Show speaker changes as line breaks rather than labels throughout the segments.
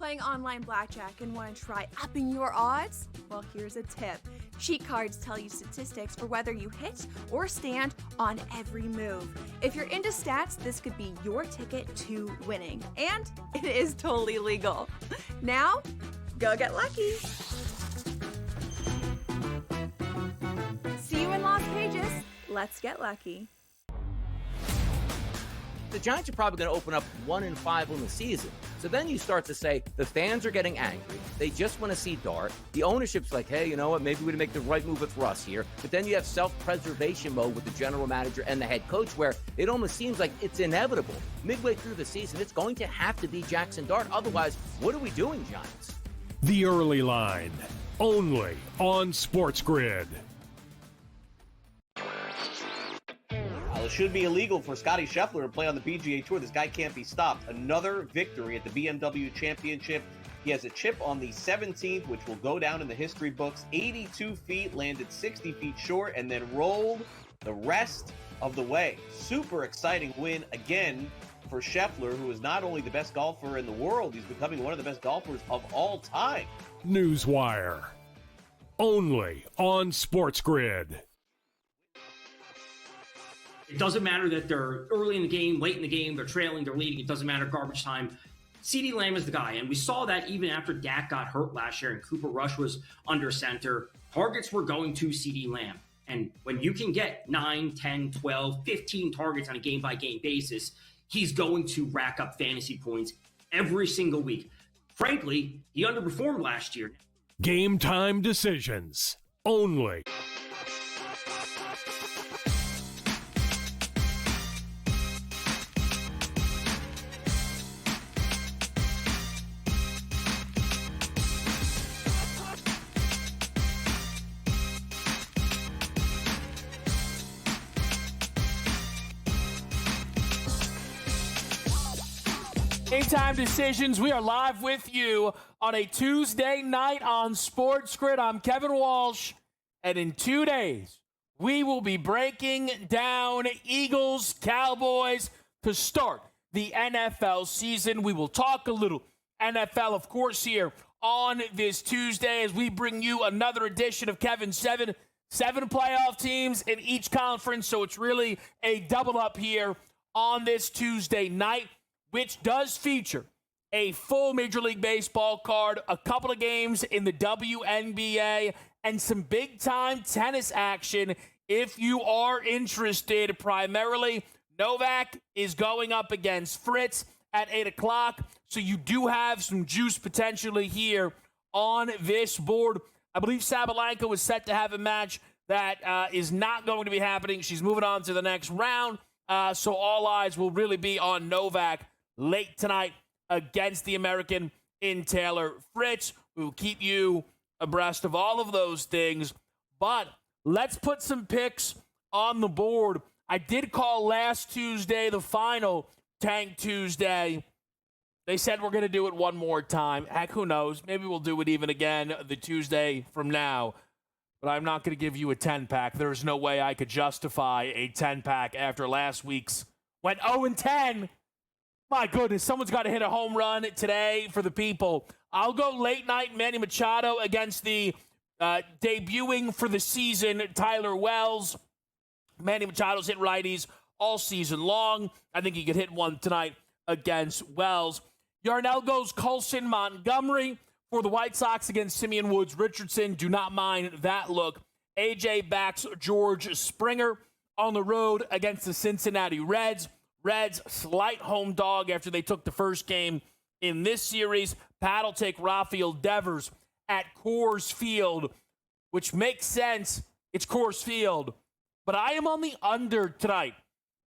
playing online blackjack and want to try upping your odds? Well, here's a tip. Cheat cards tell you statistics for whether you hit or stand on every move. If you're into stats, this could be your ticket to winning. And it is totally legal. Now, go get lucky. See you in Las Vegas. Let's get lucky.
The Giants are probably going to open up 1-5 on the season. So then you start to say the fans are getting angry. They just want to see Dart. The ownership's like, hey, you know what? Maybe we make the right move with Russ here. But then you have self-preservation mode with the general manager and the head coach where it almost seems like it's inevitable. Midway through the season, it's going to have to be Jackson Dart. Otherwise, what are we doing, Giants?
The Early Line, only on SportsGrid.
It should be illegal for Scottie Scheffler to play on the PGA Tour. This guy can't be stopped. Another victory at the BMW Championship. He has a chip on the 17th, which will go down in the history books. 82 feet, landed 60 feet short, and then rolled the rest of the way. Super exciting win again for Scheffler, who is not only the best golfer in the world, he's becoming one of the best golfers of all time.
Newswire, only on SportsGrid.
It doesn't matter that they're early in the game, late in the game, they're trailing, they're leading. It doesn't matter, garbage time. CeeDee Lamb is the guy, and we saw that even after Dak got hurt last year and Cooper Rush was under center. Targets were going to CeeDee Lamb. And when you can get 9, 10, 12, 15 targets on a game-by-game basis, he's going to rack up fantasy points every single week. Frankly, he underperformed last year.
Game time decisions, only.
Game time decisions. We are live with you on a Tuesday night on SportsGrid. I'm Kevin Walsh, and in 2 days, we will be breaking down Eagles, Cowboys to start the NFL season. We will talk a little NFL, of course, here on this Tuesday as we bring you another edition of Kevin's Seven playoff teams in each conference. So it's really a double up here on this Tuesday night, which does feature a full Major League Baseball card, a couple of games in the WNBA, and some big-time tennis action if you are interested. Primarily, Novak is going up against Fritz at 8 o'clock, so you do have some juice potentially here on this board. I believe Sabalenka was set to have a match that is not going to be happening. She's moving on to the next round, so all eyes will really be on Novak late tonight against the American in Taylor Fritz. We will keep you abreast of all of those things. But let's put some picks on the board. I did call last Tuesday the final Tank Tuesday. They said we're going to do it one more time. Heck, who knows? Maybe we'll do it even again the Tuesday from now. But I'm not going to give you a 10-pack. There's no way I could justify a 10-pack after last week's went 0-10. My goodness, someone's got to hit a home run today for the people. I'll go late night Manny Machado against the debuting for the season Tyler Wells. Manny Machado's hit righties all season long. I think he could hit one tonight against Wells. Yarnell goes Colson Montgomery for the White Sox against Simeon Woods Richardson. Do not mind that look. AJ backs George Springer on the road against the Cincinnati Reds. Reds slight home dog after they took the first game in this series. Pat will take Rafael Devers at Coors Field, which makes sense. It's Coors Field. But I am on the under tonight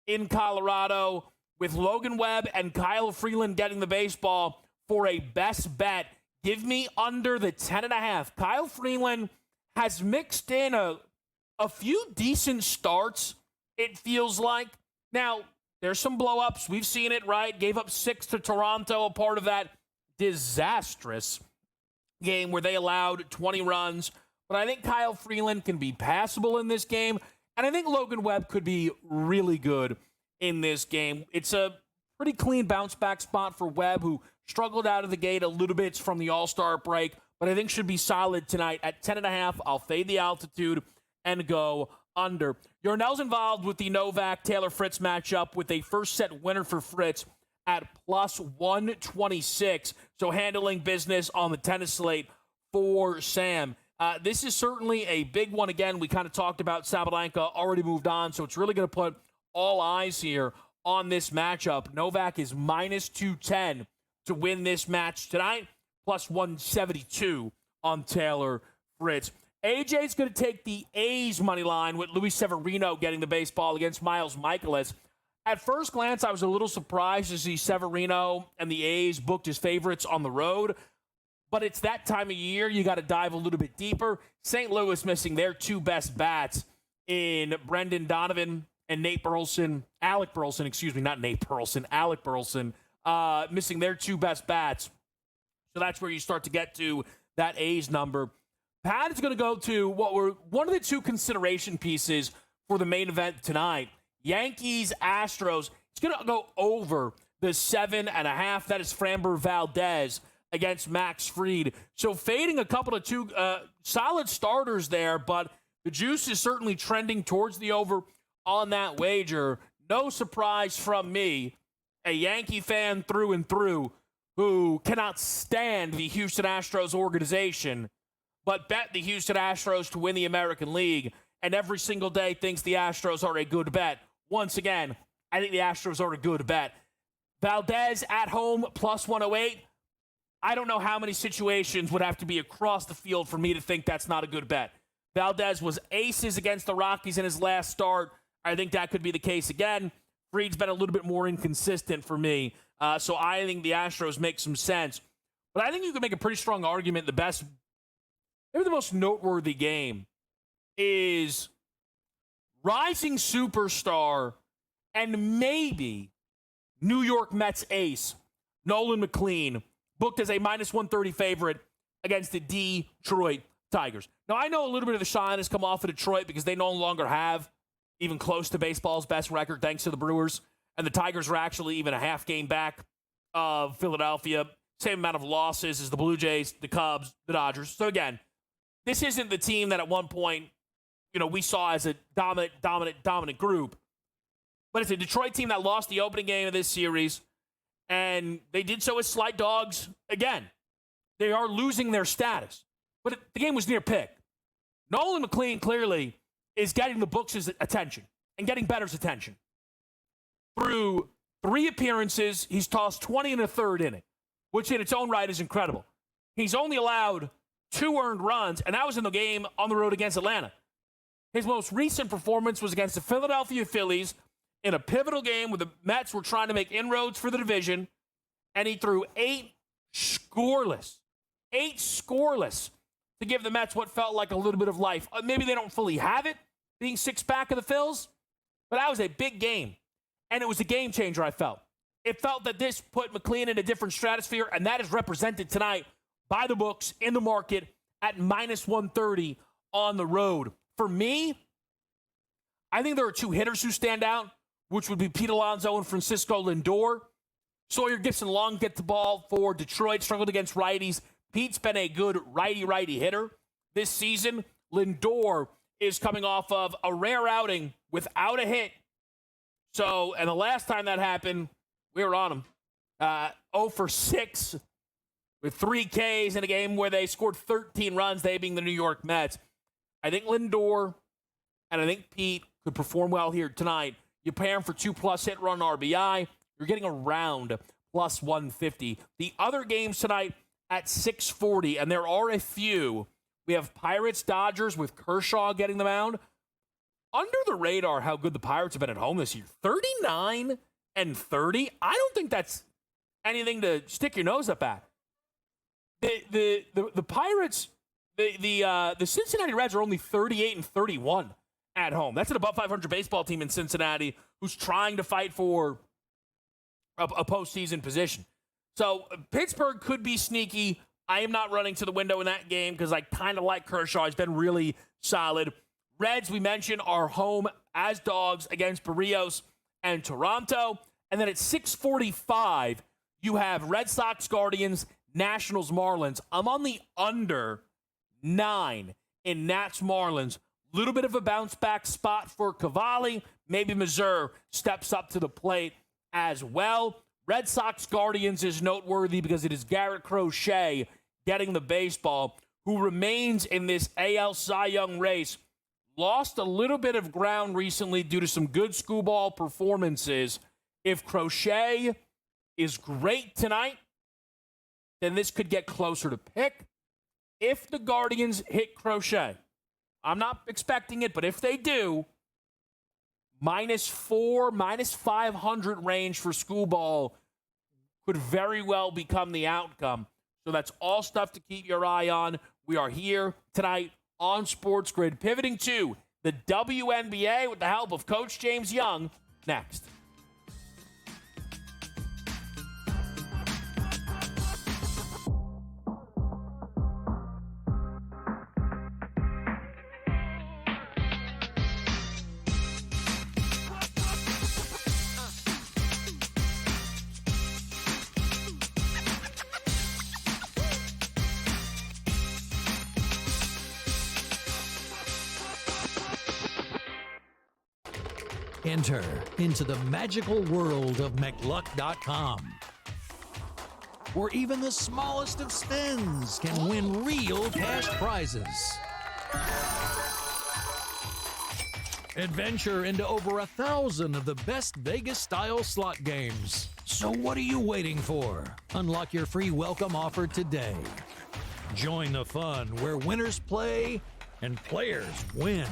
in Colorado with Logan Webb and Kyle Freeland getting the baseball for a best bet. Give me under the 10.5. Kyle Freeland has mixed in a few decent starts, it feels like. Now, there's some blow-ups. We've seen it, right? Gave up 6 to Toronto, a part of that disastrous game where they allowed 20 runs. But I think Kyle Freeland can be passable in this game. And I think Logan Webb could be really good in this game. It's a Pretty clean bounce back spot for Webb, who struggled out of the gate a little bit from the All-Star break, but I think should be solid tonight at 10.5. I'll fade the altitude and go under. Yarnell's involved with the Novak-Taylor Fritz matchup with a first set winner for Fritz at plus 126. So handling business on the tennis slate for Sam. This is certainly a big one. Again, we kind of talked about Sabalenka already moved on, so it's really going to put all eyes here on this matchup. Novak is minus 210 to win this match tonight, plus 172 on Taylor Fritz. AJ's going to take the A's money line with Luis Severino getting the baseball against Miles Michaelis. At first glance, I was a little surprised to see Severino and the A's booked as favorites on the road, but it's that time of year. You got to dive a little bit deeper. St. Louis missing their two best bats in Brendan Donovan and Alec Burleson, missing their two best bats. So that's where you start to get to that A's number. Pat is going to go to what were one of the two consideration pieces for the main event tonight. Yankees, Astros. It's going to go over the 7.5. That is Framber Valdez against Max Fried. So fading a couple of two solid starters there, but the juice is certainly trending towards the over on that wager. No surprise from me, a Yankee fan through and through who cannot stand the Houston Astros organization, but bet the Houston Astros to win the American League, and every single day thinks the Astros are a good bet. Once again, I think the Astros are a good bet. Valdez at home, plus 108. I don't know how many situations would have to be across the field for me to think that's not a good bet. Valdez was aces against the Rockies in his last start. I think that could be the case again. Fried's been a little bit more inconsistent for me, so I think the Astros make some sense. But I think you can make a pretty strong argument maybe the most noteworthy game is rising superstar and maybe New York Mets ace Nolan McLean, booked as a minus 130 favorite against the Detroit Tigers. Now, I know a little bit of the shine has come off of Detroit because they no longer have even close to baseball's best record thanks to the Brewers, and the Tigers are actually even a half game back of Philadelphia. Same amount of losses as the Blue Jays, the Cubs, the Dodgers. So again, this isn't the team that at one point, we saw as a dominant group. But it's a Detroit team that lost the opening game of this series, and they did so as slight dogs again. They are losing their status. But the game was near pick. Nolan McLean clearly is getting the books' attention and getting bettor's attention. Through 3 appearances, he's tossed 20 and a third inning, which in its own right is incredible. He's only allowed 2 earned runs, and that was in the game on the road against Atlanta. His most recent performance was against the Philadelphia Phillies in a pivotal game where the Mets were trying to make inroads for the division, and he threw 8 scoreless to give the Mets what felt like a little bit of life. Maybe they don't fully have it, being 6 back of the Phils, but that was a big game, and it was a game changer, I felt. It felt that this put McLean in a different stratosphere, and that is represented tonight by the books in the market at minus 130 on the road. For me, I think there are 2 hitters who stand out, which would be Pete Alonso and Francisco Lindor. Sawyer Gibson-Long gets the ball for Detroit, struggled against righties. Pete's been a good righty-righty hitter this season. Lindor is coming off of a rare outing without a hit. So, and the last time that happened, we were on him. 0 for 6 with 3 Ks in a game where they scored 13 runs, they being the New York Mets. I think Lindor and I think Pete could perform well here tonight. You pair them for 2+ hit run RBI, you're getting around plus 150. The other games tonight at 6:40, and there are a few. We have Pirates, Dodgers with Kershaw getting the mound. Under the radar how good the Pirates have been at home this year. 39-30. I don't think that's anything to stick your nose up at. The Pirates, the Cincinnati Reds are only 38-31 at home. That's an above 500 baseball team in Cincinnati who's trying to fight for a postseason position. So Pittsburgh could be sneaky. I am not running to the window in that game because I kind of like Kershaw. He's been really solid. Reds, we mentioned, are home as dogs against Barrios and Toronto. And then at 6:45, you have Red Sox, Guardians, Nationals, Marlins. I'm on the under 9 in Nats, Marlins. Little bit of a bounce-back spot for Cavalli. Maybe Missouri steps up to the plate as well. Red Sox, Guardians is noteworthy because it is Garrett Crochet getting the baseball, who remains in this AL Cy Young race. Lost a little bit of ground recently due to some good school ball performances. If Crochet is great tonight, then this could get closer to pick. If the Guardians hit Crochet, I'm not expecting it, but if they do, -4, -500 range for school ball could very well become the outcome. So that's all stuff to keep your eye on. We are here tonight on Sports Grid, pivoting to the WNBA with the help of Coach James Young next.
Enter into the magical world of McLuck.com, where even the smallest of spins can win real cash prizes. Adventure into over 1,000 of the best Vegas-style slot games. So what are you waiting for? Unlock your free welcome offer today. Join the fun where winners play and players win.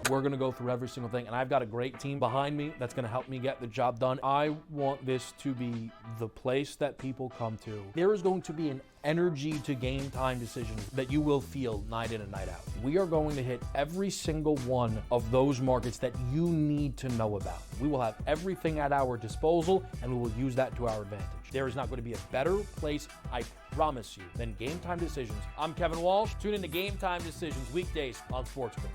We're going to go through every single thing, and I've got a great team behind me that's going to help me get the job done. I want this to be the place that people come to. There is going to be an energy to game time decisions that you will feel night in and night out. We are going to hit every single one of those markets that you need to know about. We will have everything at our disposal, and we will use that to our advantage. There is not going to be a better place, I promise you, than Game Time Decisions. I'm Kevin Walsh. Tune in to Game Time Decisions weekdays on SportsGrid.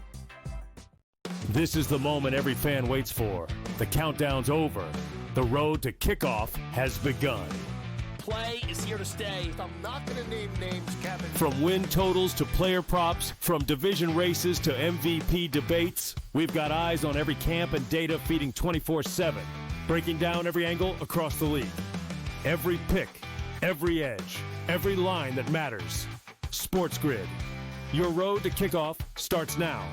This is the moment every fan waits for. The countdown's over. The road to kickoff has begun.
Play is here to stay.
I'm not going to name names, Kevin.
From win totals to player props, from division races to MVP debates, we've got eyes on every camp and data feeding 24/7, breaking down every angle across the league. Every pick, every edge, every line that matters. SportsGrid. Your road to kickoff starts now.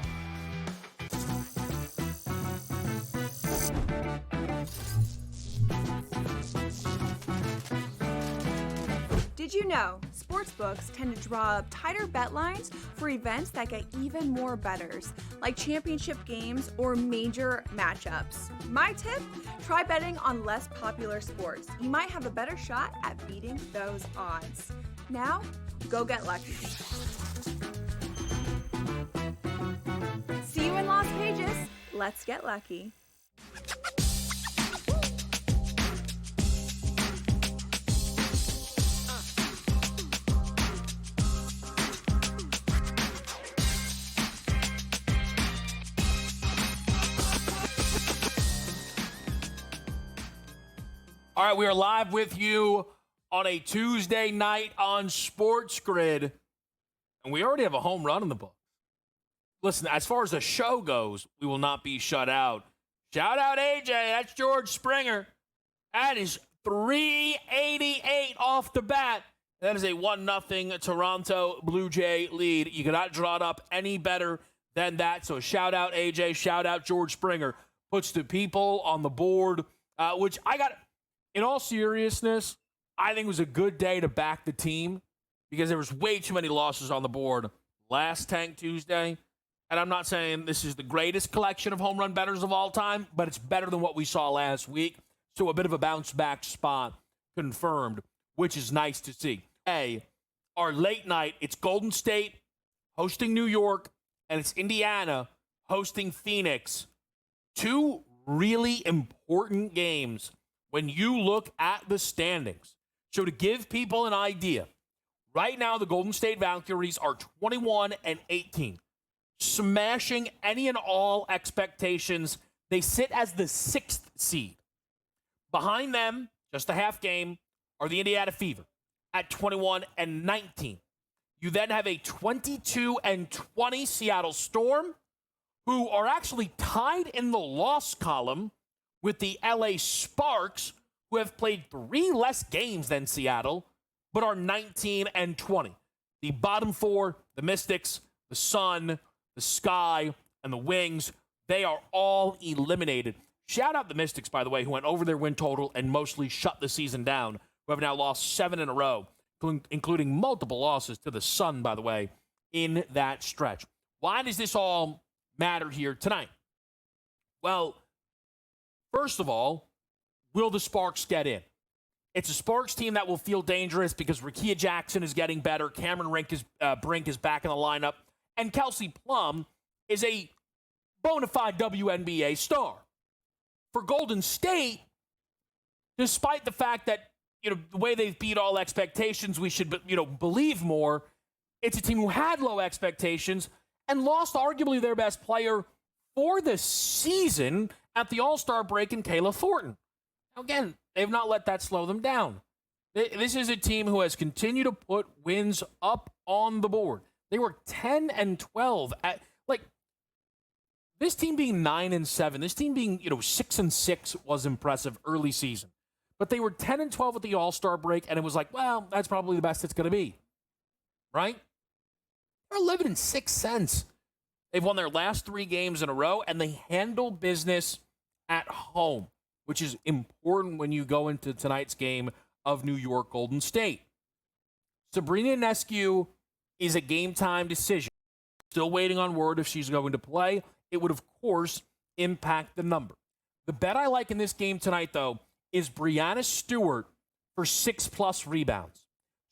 Did you know sportsbooks tend to draw up tighter bet lines for events that get even more bettors, like championship games or major matchups? My tip, try betting on less popular sports. You might have a better shot at beating those odds. Now, go get lucky. See you in Las Vegas. Let's get lucky.
All right, we are live with you on a Tuesday night on SportsGrid, and we already have a home run in the book. Listen, as far as the show goes, we will not be shut out. Shout out AJ, that's George Springer. That is 388 off the bat. That is a 1-0 Toronto Blue Jay lead. You cannot draw it up any better than that. So shout out AJ, shout out George Springer. Puts the people on the board, which I got. In all seriousness, I think it was a good day to back the team because there was way too many losses on the board last Tank Tuesday. And I'm not saying this is the greatest collection of home run bettors of all time, but it's better than what we saw last week. So a bit of a bounce-back spot confirmed, which is nice to see. Hey, our late night, it's Golden State hosting New York, and it's Indiana hosting Phoenix. Two really important games when you look at the standings. So to give people an idea, right now the Golden State Valkyries are 21-18, smashing any and all expectations. They sit as the 6th seed. Behind them, just a half game, are the Indiana Fever at 21-19. You then have a 22-20 Seattle Storm, who are actually tied in the loss column with the LA Sparks, who have played 3 less games than Seattle, but are 19-20. The bottom 4, the Mystics, the Sun, the Sky, and the Wings, they are all eliminated. Shout out the Mystics, by the way, who went over their win total and mostly shut the season down, who have now lost 7 in a row, including multiple losses to the Sun, by the way, in that stretch. Why does this all matter here tonight? Well, first of all, will the Sparks get in? It's a Sparks team that will feel dangerous because Rickea Jackson is getting better, Cameron Brink is back in the lineup, and Kelsey Plum is a bona fide WNBA star. For Golden State, despite the fact that, the way they've beat all expectations, we should, believe more, it's a team who had low expectations and lost arguably their best player for the season at the All-Star break in Kayla Thornton. Now, again, they've not let that slow them down. This is a team who has continued to put wins up on the board. They were 10-12 at, this team being 9-7, this team being, 6-6 was impressive early season. But they were 10-12 at the All-Star break, and it was like, well, that's probably the best it's going to be. Right? They're 11-6 since. They've won their last 3 games in a row, and they handle business at home, which is important when you go into tonight's game of New York Golden State. Sabrina Ionescu is a game-time decision. Still waiting on word if she's going to play. It would, of course, impact the number. The bet I like in this game tonight, though, is Breanna Stewart for 6+ rebounds.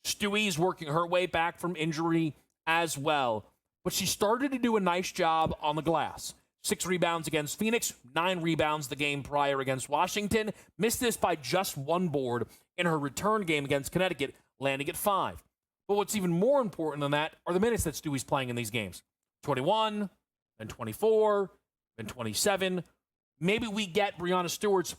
Stewie's working her way back from injury as well, but she started to do a nice job on the glass. 6 rebounds against Phoenix, 9 rebounds the game prior against Washington. Missed this by just 1 board in her return game against Connecticut, landing at 5. But what's even more important than that are the minutes that Stewie's playing in these games. 21, then 24, then 27. Maybe we get Breanna Stewart's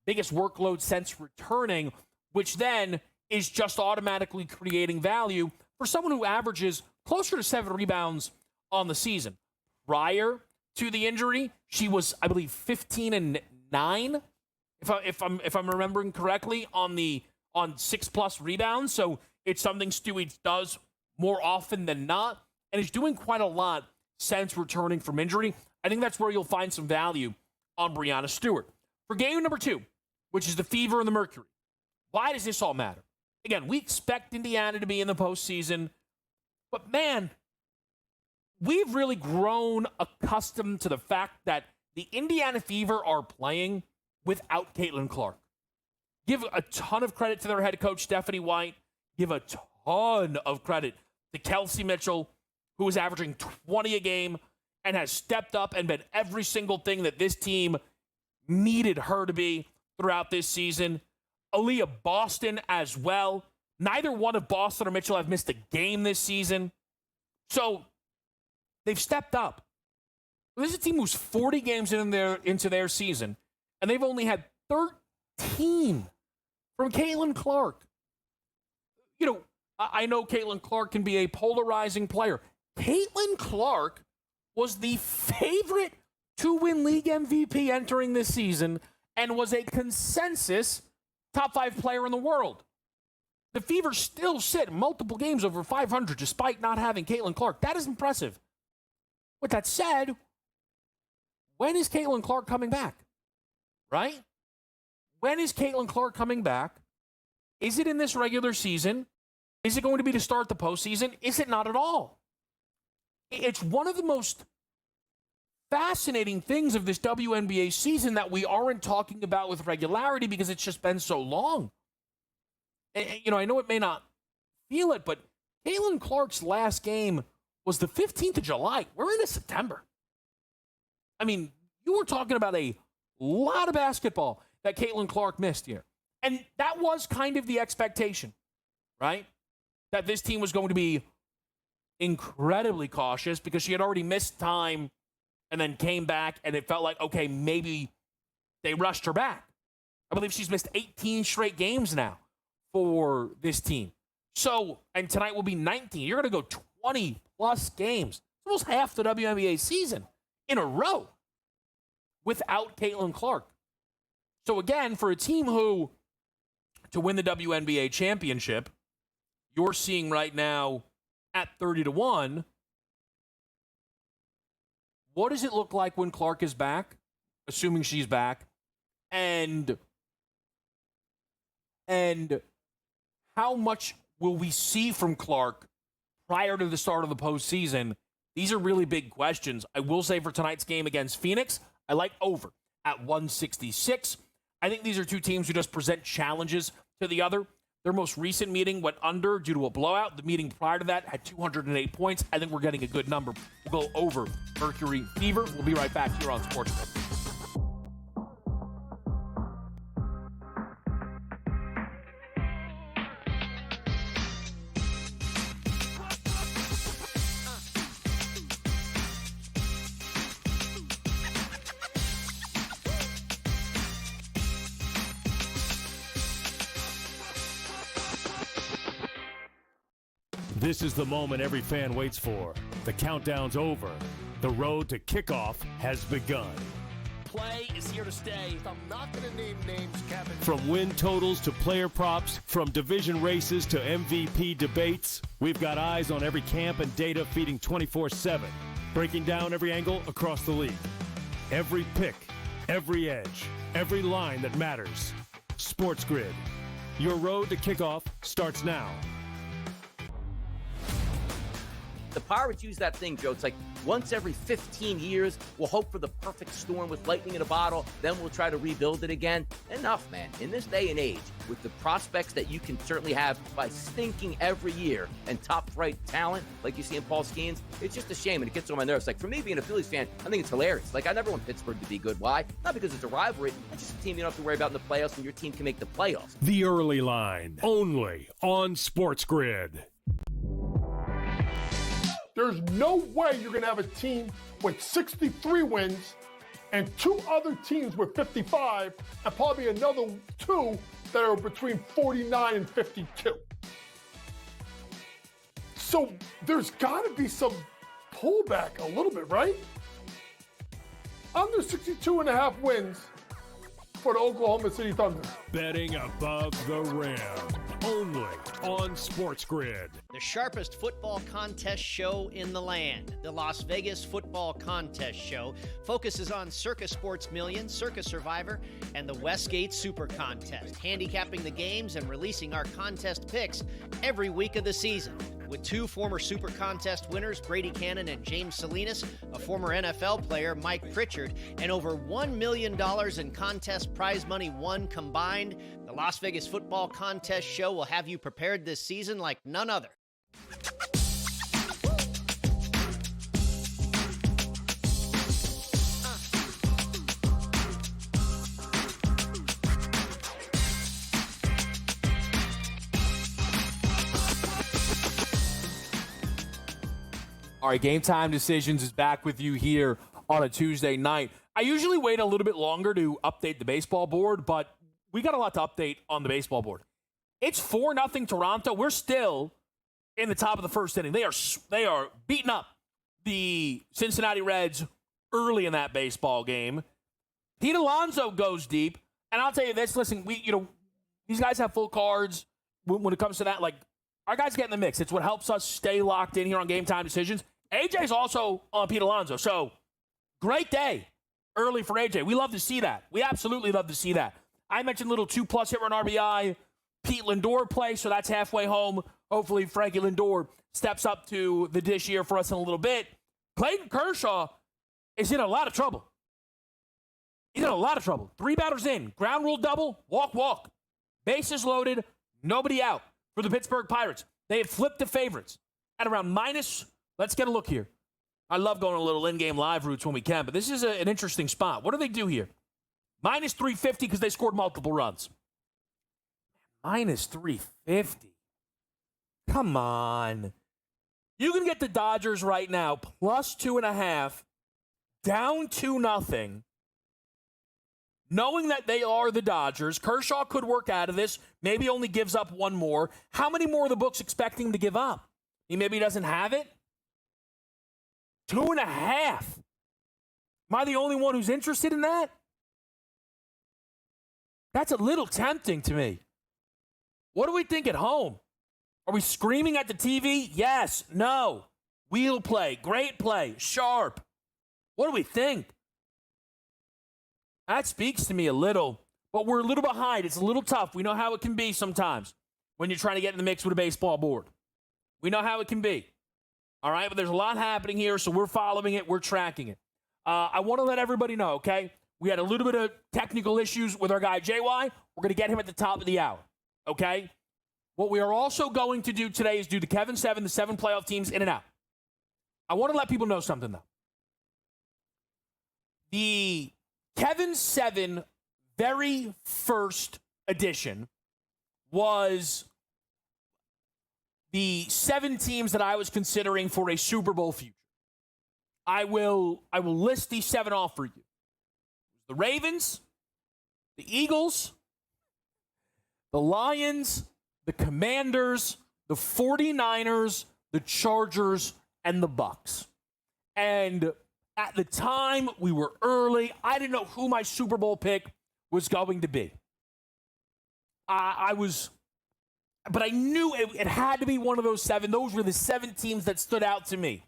biggest workload since returning, which then is just automatically creating value for someone who averages closer to 7 rebounds on the season. Prior to the injury, she was, I believe, 15-9, if I'm remembering correctly, on 6+ rebounds. So it's something Stewie does more often than not, and is doing quite a lot since returning from injury. I think that's where you'll find some value on Breanna Stewart. For game number 2, which is the Fever and the Mercury, why does this all matter? Again, we expect Indiana to be in the postseason, but man, we've really grown accustomed to the fact that the Indiana Fever are playing without Caitlin Clark. Give a ton of credit to their head coach, Stephanie White. Give a ton of credit to Kelsey Mitchell, who is averaging 20 a game and has stepped up and been every single thing that this team needed her to be throughout this season. Aaliyah Boston as well. Neither one of Boston or Mitchell have missed a game this season. So they've stepped up. This is a team who's 40 games into their season, and they've only had 13 from Caitlin Clark. I know Caitlin Clark can be a polarizing player. Caitlin Clark was the favorite to win league MVP entering this season and was a consensus top 5 player in the world. The Fever still sit multiple games over 500 despite not having Caitlin Clark. That is impressive. With that said, when is Caitlin Clark coming back? Right? When is Caitlin Clark coming back? Is it in this regular season? Is it going to be to start the postseason? Is it not at all? It's one of the most fascinating things of this WNBA season that we aren't talking about with regularity because it's just been so long. And, I know it may not feel it, but Caitlin Clark's last game was the 15th of July. We're into September. I mean, you were talking about a lot of basketball that Caitlin Clark missed here. And that was kind of the expectation, right? That this team was going to be incredibly cautious because she had already missed time and then came back, and it felt like, okay, maybe they rushed her back. I believe she's missed 18 straight games now for this team. So, and tonight will be 19. You're going to go 20-plus games. It's almost half the WNBA season in a row without Caitlin Clark. So, again, for a team who, to win the WNBA championship, you're seeing right now at 30-1, what does it look like when Clark is back, assuming she's back, and how much will we see from Clark prior to the start of the postseason? These are really big questions. I will say for tonight's game against Phoenix, I like over at 166. I think these are two teams who just present challenges to the other. Their most recent meeting went under due to a blowout. The meeting prior to that had 208 points. I think we're getting a good number. We'll go over Mercury Fever. We'll be right back here on SportsGrid.
This is the moment every fan waits for. The countdown's over. The road to kickoff has begun.
Play is here to stay.
I'm not going to name names, Kevin.
From win totals to player props, from division races to MVP debates, we've got eyes on every camp and data feeding 24/7, breaking down every angle across the league. Every pick, every edge, every line that matters. SportsGrid. Your road to kickoff starts now.
The Pirates use that thing, Joe. It's like once every 15 years, we'll hope for the perfect storm with lightning in a bottle, then we'll try to rebuild it again. Enough, man. In this day and age, with the prospects that you can certainly have by stinking every year and top-flight talent like you see in Paul Skeens, it's just a shame, and it gets on my nerves. Like, for me, being a Phillies fan, I think it's hilarious. Like, I never want Pittsburgh to be good. Why? Not because it's a rivalry. It's just a team you don't have to worry about in the playoffs, and your team can make the playoffs.
The early line, only on SportsGrid.
There's no way you're going to have a team with 63 wins and two other teams with 55 and probably another two that are between 49 and 52. So there's got to be some pullback a little bit, right? Under 62 and a half wins for the Oklahoma City Thunder.
Betting above the rim, only on SportsGrid.
The sharpest football contest show in the land, the Las Vegas Football Contest Show, focuses on Circus Sports Million, Circus Survivor, and the Westgate Super Contest, handicapping the games and releasing our contest picks every week of the season. With two former Super Contest winners, Brady Cannon and James Salinas, a former NFL player, Mike Pritchard, and over $1 million in contest prize money won combined, the Las Vegas Football Contest Show will have you prepared this season like none other.
All right, Game Time Decisions is back with you here on a Tuesday night. I usually wait a little bit longer to update the baseball board, but we got a lot to update on the baseball board. It's 4-0 Toronto. We're still in the top of the first inning. They are beating up the Cincinnati Reds early in that baseball game. Pete Alonso goes deep, and I'll tell you this. Listen, these guys have full cards when it comes to that. Like, our guys get in the mix. It's what helps us stay locked in here on Game Time Decisions. AJ's also on Pete Alonso, so great day early for AJ. We love to see that. We absolutely love to see that. I mentioned little 2+ hit run RBI, Pete Lindor play, so that's halfway home. Hopefully Frankie Lindor steps up to the dish here for us in a little bit. Clayton Kershaw is in a lot of trouble. He's in a lot of trouble. 3 batters in. Ground rule double. Walk, walk. Bases loaded. Nobody out for the Pittsburgh Pirates. They have flipped the favorites at around minus. Let's get a look here. I love going a little in-game live routes when we can, but this is an interesting spot. What do they do here? Minus 350 because they scored multiple runs. Minus 350. Come on. You can get the Dodgers right now plus 2.5, down 2-0. Knowing that they are the Dodgers, Kershaw could work out of this, maybe only gives up one more. How many more are the books expecting him to give up? He maybe doesn't have it? 2.5. Am I the only one who's interested in that? That's a little tempting to me. What do we think at home? Are we screaming at the TV? Yes, no. Wheel play, great play, sharp. What do we think? That speaks to me a little, but we're a little behind. It's a little tough. We know how it can be sometimes when you're trying to get in the mix with a baseball board. We know how it can be. All right, but there's a lot happening here, so we're following it. We're tracking it. I want to let everybody know, okay? We had a little bit of technical issues with our guy, JY. We're going to get him at the top of the hour, okay? What we are also going to do today is do the Kevin 7, the 7 playoff teams in and out. I want to let people know something, though. The Kevin 7 very first edition was the 7 teams that I was considering for a Super Bowl future. I will list these 7 off for you. The Ravens, the Eagles, the Lions, the Commanders, the 49ers, the Chargers, and the Bucks. And at the time, we were early. I didn't know who my Super Bowl pick was going to be. But I knew it had to be one of those 7. Those were the 7 teams that stood out to me.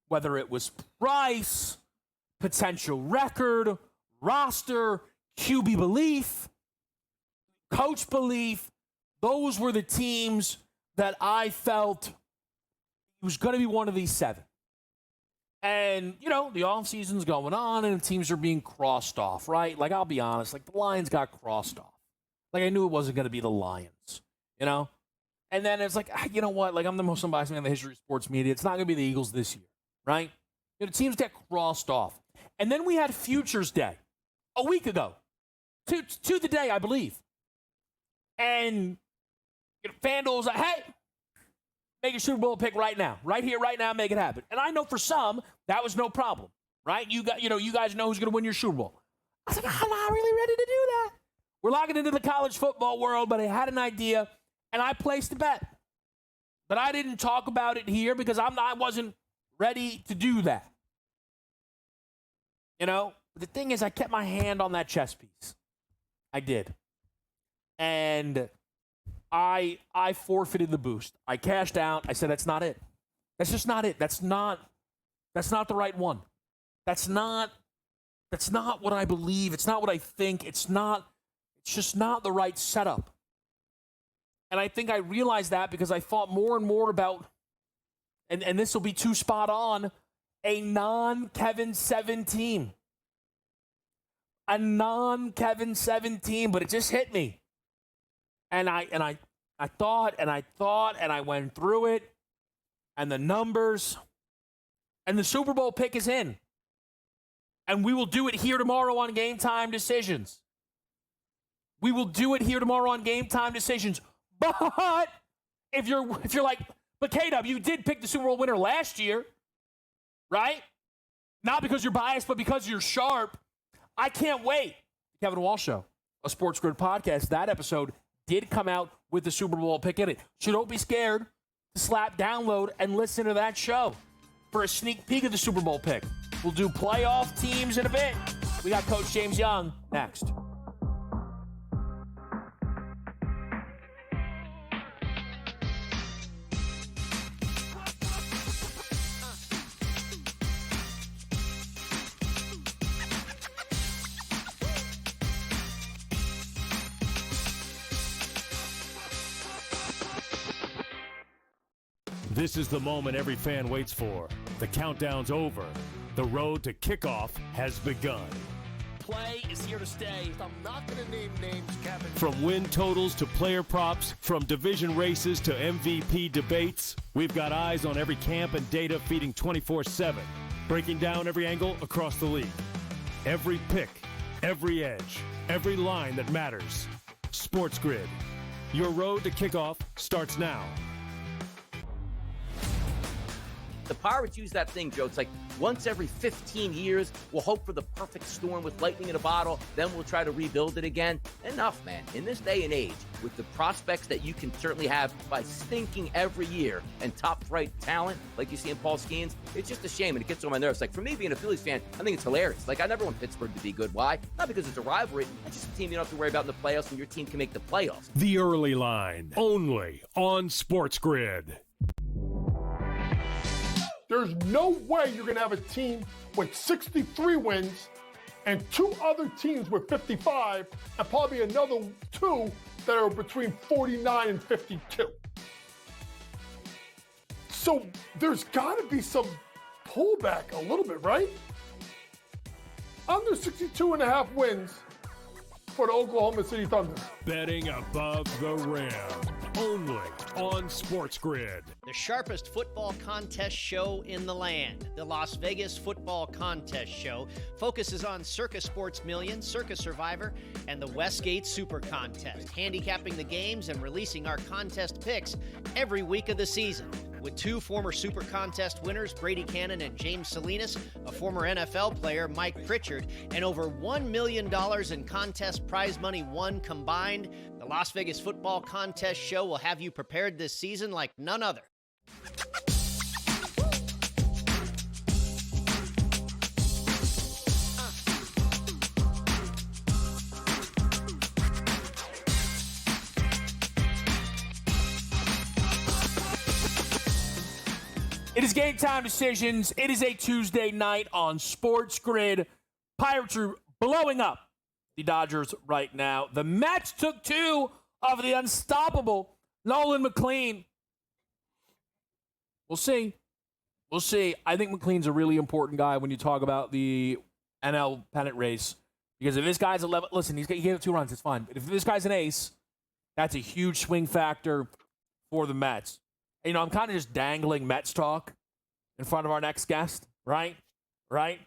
Whether it was price, potential record, roster, QB belief, coach belief, those were the teams that I felt it was going to be one of these 7. And, you know, the offseason's going on and teams are being crossed off, right? Like, I'll be honest, like, the Lions got crossed off. Like, I knew it wasn't going to be the Lions, you know? And then it's like, you know what? Like, I'm the most unbiased man in the history of sports media. It's not going to be the Eagles this year, right? You know, teams get crossed off. And then we had Futures Day a week ago, to the day, I believe. And you know, FanDuel was like, hey, make a Super Bowl pick right now. Right here, right now, make it happen. And I know for some, that was no problem, right? You guys know who's going to win your Super Bowl. I was like, I'm not really ready to do that. We're logging into the college football world, but I had an idea, and I placed a bet. But I didn't talk about it here because I wasn't ready to do that. You know? But the thing is, I kept my hand on that chess piece. I did. And I forfeited the boost. I cashed out. I said, that's not it. That's just not it. That's not the right one. That's not what I believe. It's not what I think. It's just not the right setup. And I think I realized that because I thought more and more about, and this will be too spot on, a non-Kevin 7 team. A non-Kevin 7 team, but it just hit me. And I thought, and I went through it, and the numbers, and the Super Bowl pick is in. And we will do it here tomorrow on Game Time Decisions. We will do it here tomorrow on Game Time Decisions. But if you're like, but K-Dub, you did pick the Super Bowl winner last year, right? Not because you're biased, but because you're sharp. I can't wait. Kevin Walsh Show, a SportsGrid podcast. That episode did come out with the Super Bowl pick in it. So don't be scared to slap download and listen to that show for a sneak peek of the Super Bowl pick. We'll do playoff teams in a bit. We got Coach James Young next.
This is the moment every fan waits for. The countdown's over. The road to kickoff has begun.
Play is here to stay.
I'm not going to name names, Kevin.
From win totals to player props, from division races to MVP debates, we've got eyes on every camp and data feeding 24/7, breaking down every angle across the league. Every pick, every edge, every line that matters. SportsGrid. Your road to kickoff starts now.
The Pirates use that thing, Joe. It's like once every 15 years, we'll hope for the perfect storm with lightning in a bottle, then we'll try to rebuild it again. Enough, man. In this day and age, with the prospects that you can certainly have by stinking every year and top-flight talent like you see in Paul Skeens, it's just a shame, and it gets on my nerves. Like, for me, being a Phillies fan, I think it's hilarious. Like, I never want Pittsburgh to be good. Why? Not because it's a rivalry. It's just a team you don't have to worry about in the playoffs, and your team can make the playoffs.
The Early Line, only on SportsGrid.
There's no way you're going to have a team with 63 wins and two other teams with 55 and probably another two that are between 49 and 52. So there's got to be some pullback a little bit, right? Under 62 and a half wins for the Oklahoma City Thunder.
Betting above the rim, only on SportsGrid.
The sharpest football contest show in the land, the Las Vegas Football Contest Show, focuses on Circus Sports Million, Circus Survivor, and the Westgate Super Contest, handicapping the games and releasing our contest picks every week of the season. With two former Super Contest winners, Brady Cannon and James Salinas, a former NFL player, Mike Pritchard, and over $1 million in contest prize money won combined, the Las Vegas Football Contest Show will have you prepared this season like none other.
It is game time decisions. It is a Tuesday night on SportsGrid. Pirates are blowing up the Dodgers right now. The Mets took two of the unstoppable Nolan McLean. We'll see. We'll see. I think McLean's a really important guy when you talk about the NL pennant race. Because if this guy's 11, listen, he gave up 2 runs. It's fine. But if this guy's an ace, that's a huge swing factor for the Mets. You know, I'm kind of just dangling Mets talk in front of our next guest, right? Right?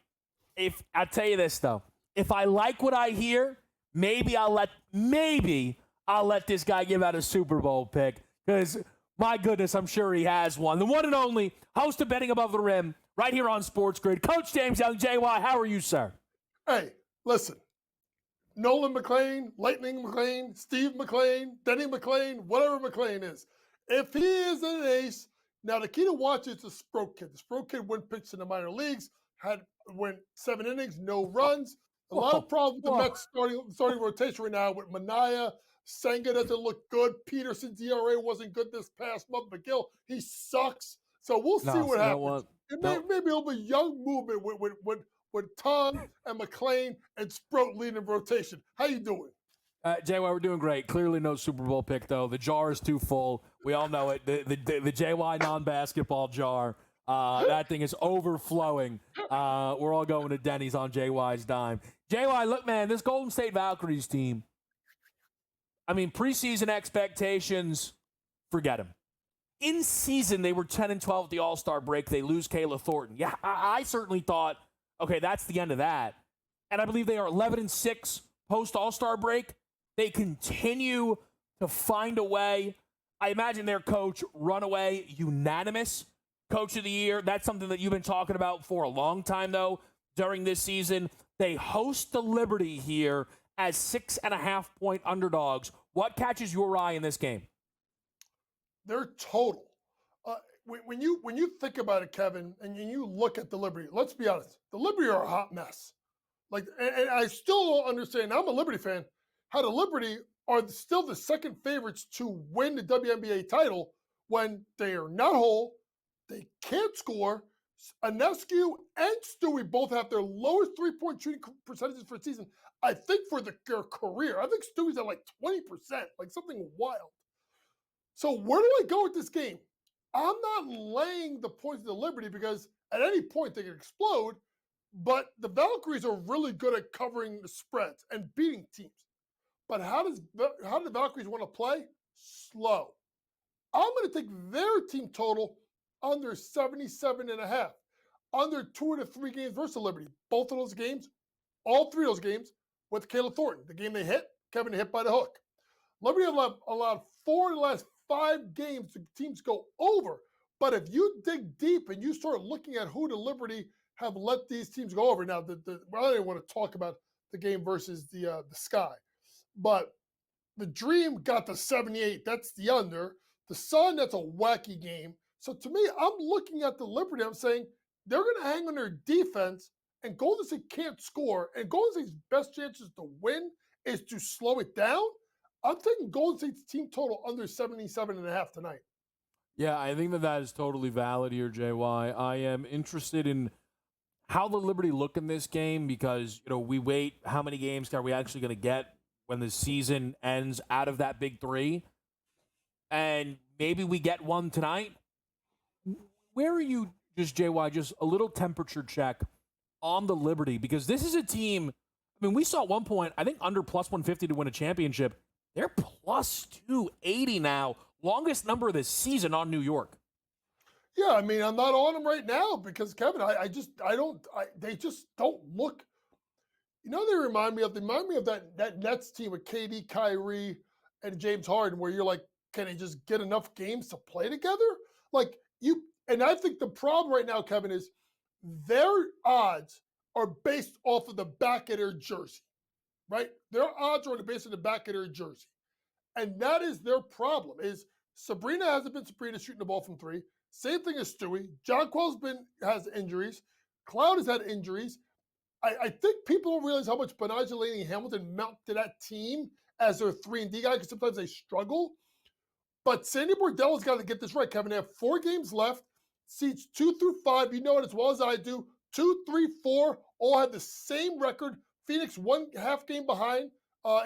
If I'll tell you this though, if I like what I hear, maybe I'll let this guy give out a Super Bowl pick because my goodness, I'm sure he has one. The one and only host of Betting Above the Rim, right here on SportsGrid, Coach James Young. JY, how are you, sir?
Hey, listen. Nolan McLean, Lightning McLean, Steve McLean, Denny McLean, whatever McLean is. If he is an ace, now the key to watch is the Sproat kid. The Sproat kid went pitched in the minor leagues, went 7 innings, no runs. A lot of problems with the Mets starting rotation right now with Manaea. Senga doesn't look good. Peterson's ERA wasn't good this past month. McGill, he sucks. So we'll see what happens. Maybe it'll be young movement with Tom and McLean and Sproat leading rotation. How you doing?
JY, we're doing great. Clearly no Super Bowl pick, though. The jar is too full. We all know it. The JY non-basketball jar, that thing is overflowing. We're all going to Denny's on JY's dime. JY, look, man, this Golden State Valkyries team, I mean, preseason expectations, forget them. In season, they were 10-12 at the All-Star break. They lose Kayla Thornton. Yeah, I certainly thought, okay, that's the end of that. And I believe they are 11-6 post-All-Star break. They continue to find a way. I imagine their coach, runaway, unanimous coach of the year. That's something that you've been talking about for a long time, though, during this season. They host the Liberty here as 6.5-point underdogs. What catches your eye in this game?
Their total. When you think about it, Kevin, and you look at the Liberty, let's be honest, the Liberty are a hot mess. Like, and I still don't understand. I'm a Liberty fan. How the Liberty are still the second favorites to win the WNBA title when they are not whole, they can't score. Anescu and Stewie both have their lowest three-point shooting percentages for the season, I think, for their career. I think Stewie's at like 20%, like something wild. So where do I go with this game? I'm not laying the points to the Liberty because at any point they can explode, but the Valkyries are really good at covering the spreads and beating teams. But how do the Valkyries want to play? Slow. I'm going to take their team total under 77.5, under 2 to 3 games versus the Liberty. Both of those games, all 3 of those games, with Caleb Thornton. The game they hit, Kevin hit by the hook. Liberty have allowed 4 of the last 5 games the teams go over. But if you dig deep and you start looking at who the Liberty have let these teams go over, now I don't even want to talk about the game versus the Sky, but the Dream got the 78. That's the under. The Sun, that's a wacky game. So to me, I'm looking at the Liberty. I'm saying they're going to hang on their defense, and Golden State can't score. And Golden State's best chances to win is to slow it down. I'm taking Golden State's team total under 77.5 tonight.
Yeah, I think that is totally valid here, JY. I am interested in how the Liberty look in this game because, we wait how many games are we actually going to get when the season ends out of that big 3. And maybe we get one tonight. Where are you, just JY, just a little temperature check on the Liberty? Because this is a team, we saw at one point, I think under plus 150 to win a championship. They're plus 280 now. Longest number of the season on New York.
Yeah, I'm not on them right now because, Kevin, they just don't look. They remind me of that Nets team with KD, Kyrie, and James Harden, where you're like, can they just get enough games to play together? And I think the problem right now, Kevin, is their odds are based off of the back of their jersey, right? Their odds are on the basis of the back of their jersey. And that is their problem, is Sabrina hasn't been Sabrina shooting the ball from 3. Same thing as Stewie. Jonquel's has injuries. Cloud has had injuries. I think people don't realize how much Benaja Laney and Hamilton mount to that team as their 3-and-D guy because sometimes they struggle. But Sandy Bordello's got to get this right, Kevin. They have 4 games left. Seeds 2 through 5, you know it as well as I do. 2, 3, 4 all have the same record. Phoenix 1 half game behind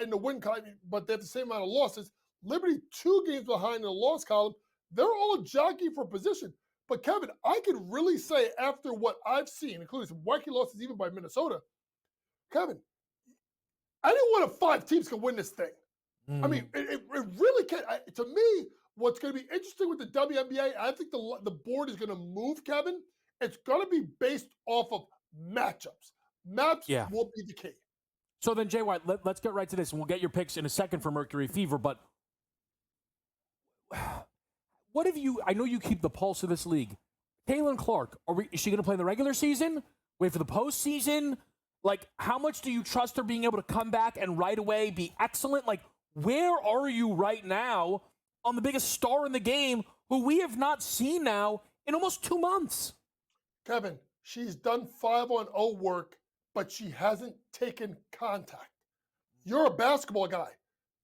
in the win column, but they have the same amount of losses. Liberty 2 games behind in the loss column. They're all jockeying for position. But Kevin, I could really say after what I've seen, including some wacky losses even by Minnesota, Kevin, I didn't want 5 teams can win this thing. It really can't. To me, what's going to be interesting with the WNBA, I think the board is going to move, Kevin. It's going to be based off of matchups. Maps will be the key.
So then, Jay White, let's get right to this, and we'll get your picks in a second for Mercury Fever. But what have you? I know you keep the pulse of this league. Caitlin Clark, is she going to play in the regular season? Wait for the postseason? How much do you trust her being able to come back and right away be excellent? Where are you right now on the biggest star in the game who we have not seen now in almost 2 months?
Kevin, she's done 5-on-0 work, but she hasn't taken contact. You're a basketball guy.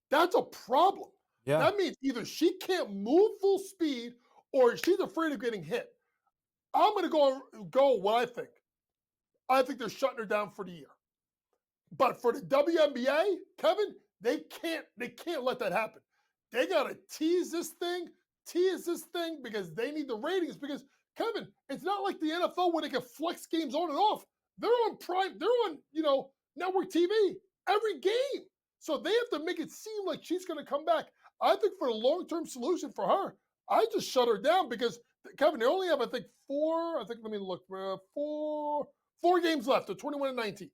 That's a problem.
Yeah.
That means either she can't move full speed or she's afraid of getting hit. I'm going to go what I think. I think they're shutting her down for the year. But for the WNBA, Kevin, they can't let that happen. They got to tease this thing because they need the ratings. Because, Kevin, it's not like the NFL where they can flex games on and off. They're on prime. They're on, network TV every game. So they have to make it seem like she's going to come back. I think for a long-term solution for her, I just shut her down because, Kevin, they only have, I think, 4 games left. They're 21-19,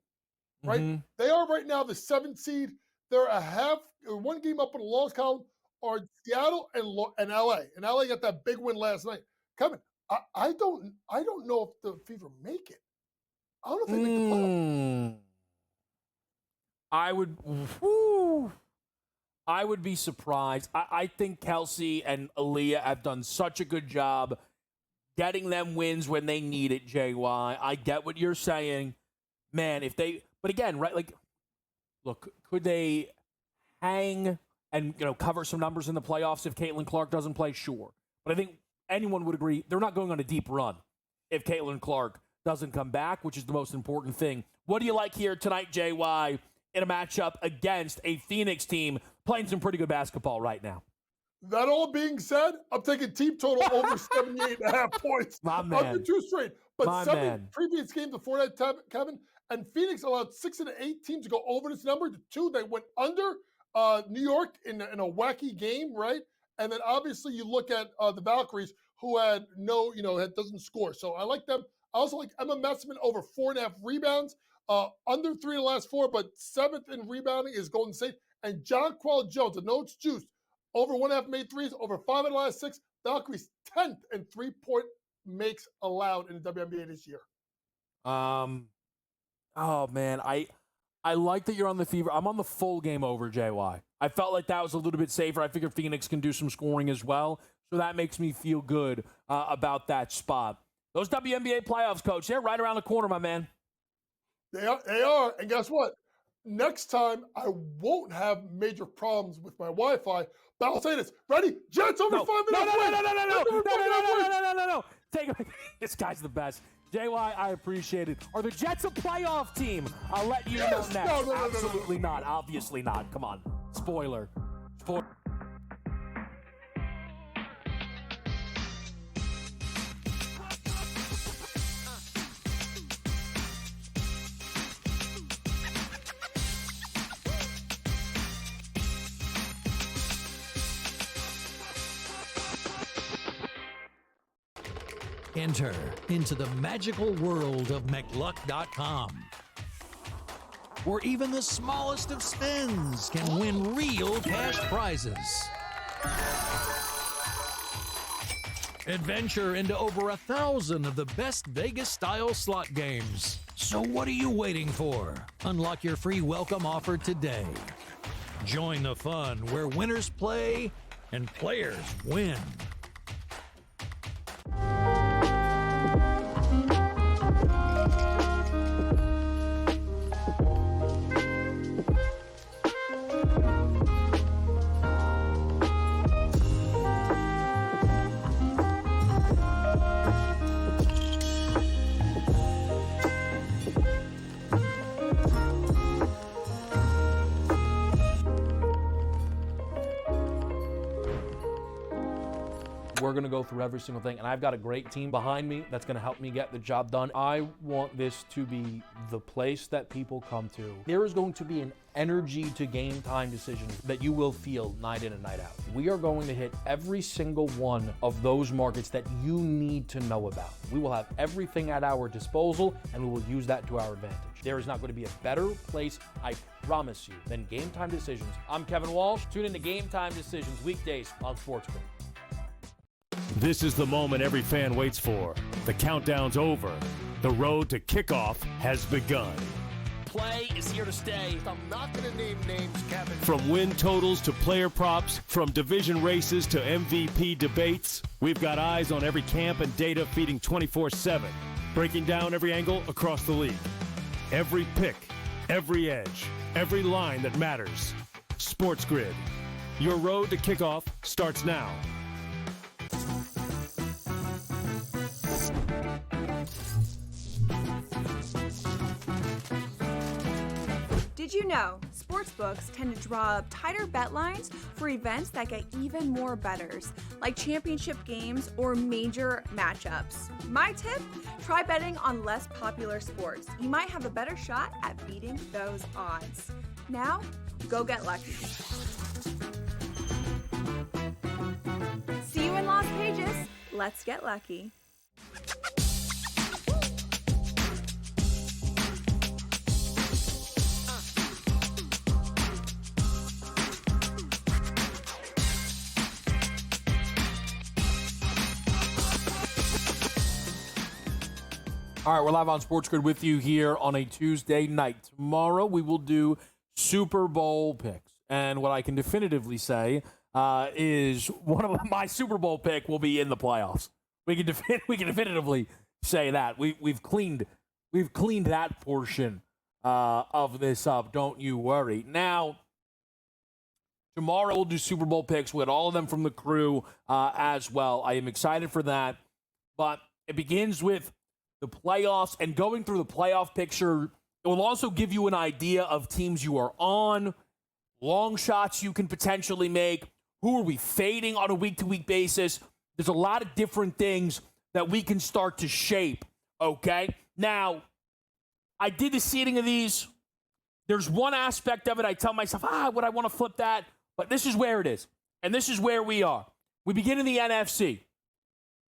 right?
Mm-hmm.
They are right now the 7th seed. They're 1 game up in the loss column are Seattle and LA. And LA got that big win last night. Kevin, I don't know if the Fever make it. I don't know if they make the playoffs.
I would be surprised. I think Kelsey and Aaliyah have done such a good job getting them wins when they need it, JY. I get what you're saying. Man, but again, right, look, could they hang and, cover some numbers in the playoffs if Caitlin Clark doesn't play? Sure. But I think anyone would agree they're not going on a deep run if Caitlin Clark doesn't come back, which is the most important thing. What do you like here tonight, JY, in a matchup against a Phoenix team playing some pretty good basketball right now?
That all being said, I'm taking team total over 78.5 points.
My man.
After 2 straight. But
My
7
man.
previous games before that, Kevin, and Phoenix allowed 6 of the 8 teams to go over this number. The 2, they went under New York in a wacky game, right? And then obviously you look at the Valkyries, who had doesn't score. So I like them. I also like Emma Messman over 4.5 rebounds, under 3 of the last 4, but 7th in rebounding is Golden State. And Jonquel Jones, I know it's juiced, over 1.5 made threes, over 5 of the last 6. Valkyries 10th in 3-point makes allowed in the WNBA this year.
Oh man, I like that you're on the fever. I'm on the full game over, JY. I felt like that was a little bit safer. I figured Phoenix can do some scoring as well, so that makes me feel good about that spot. Those WNBA playoffs, Coach, they're right around the corner, my man.
They are, and guess what? Next time, I won't have major problems with my Wi-Fi, but I'll say this. Ready? Jets over 5 minutes.
No. Take it. This guy's the best. JY, I appreciate it. Are the Jets a playoff team? I'll let you know next.
No.
Absolutely not. Obviously not. Come on. Spoiler.
Enter into the magical world of McLuck.com, where even the smallest of spins can win real cash prizes. Adventure into over 1,000 of the best Vegas-style slot games. So what are you waiting for? Unlock your free welcome offer today. Join the fun where winners play and players win.
We're going to go through every single thing, and I've got a great team behind me that's going to help me get the job done. I want this to be the place that people come to. There is going to be an energy to game time decisions that you will feel night in and night out. We are going to hit every single one of those markets that you need to know about. We will have everything at our disposal, and we will use that to our advantage. There is not going to be a better place, I promise you, than Game Time Decisions. I'm Kevin Walsh. Tune in to Game Time Decisions weekdays on SportsGrid.
This is the moment every fan waits for. The countdown's over. The road to kickoff has begun.
Play is here to stay.
I'm not going to name names, Kevin.
From win totals to player props, from division races to MVP debates, we've got eyes on every camp and data feeding 24/7, breaking down every angle across the league. Every pick, every edge, every line that matters. SportsGrid. Your road to kickoff starts now.
Did you know sportsbooks tend to draw up tighter bet lines for events that get even more bettors, like championship games or major matchups? My tip? Try betting on less popular sports. You might have a better shot at beating those odds. Now, go get lucky. See you in Las Vegas. Let's get lucky.
All right, we're live on SportsGrid with you here on a Tuesday night. Tomorrow we will do Super Bowl picks. And what I can definitively say is one of my Super Bowl pick will be in the playoffs. We can definitively say that. We've cleaned that portion of this up. Don't you worry. Now, tomorrow we'll do Super Bowl picks with all of them from the crew as well. I am excited for that. But it begins with the playoffs, and going through the playoff picture, it will also give you an idea of teams you are on, long shots you can potentially make, Who are we fading on a week-to-week basis? There's a lot of different things that we can start to shape, okay? Now, I did the seeding of these. There's one aspect of it I tell myself, would I want to flip that? But this is where it is, and this is where we are. We begin in the NFC.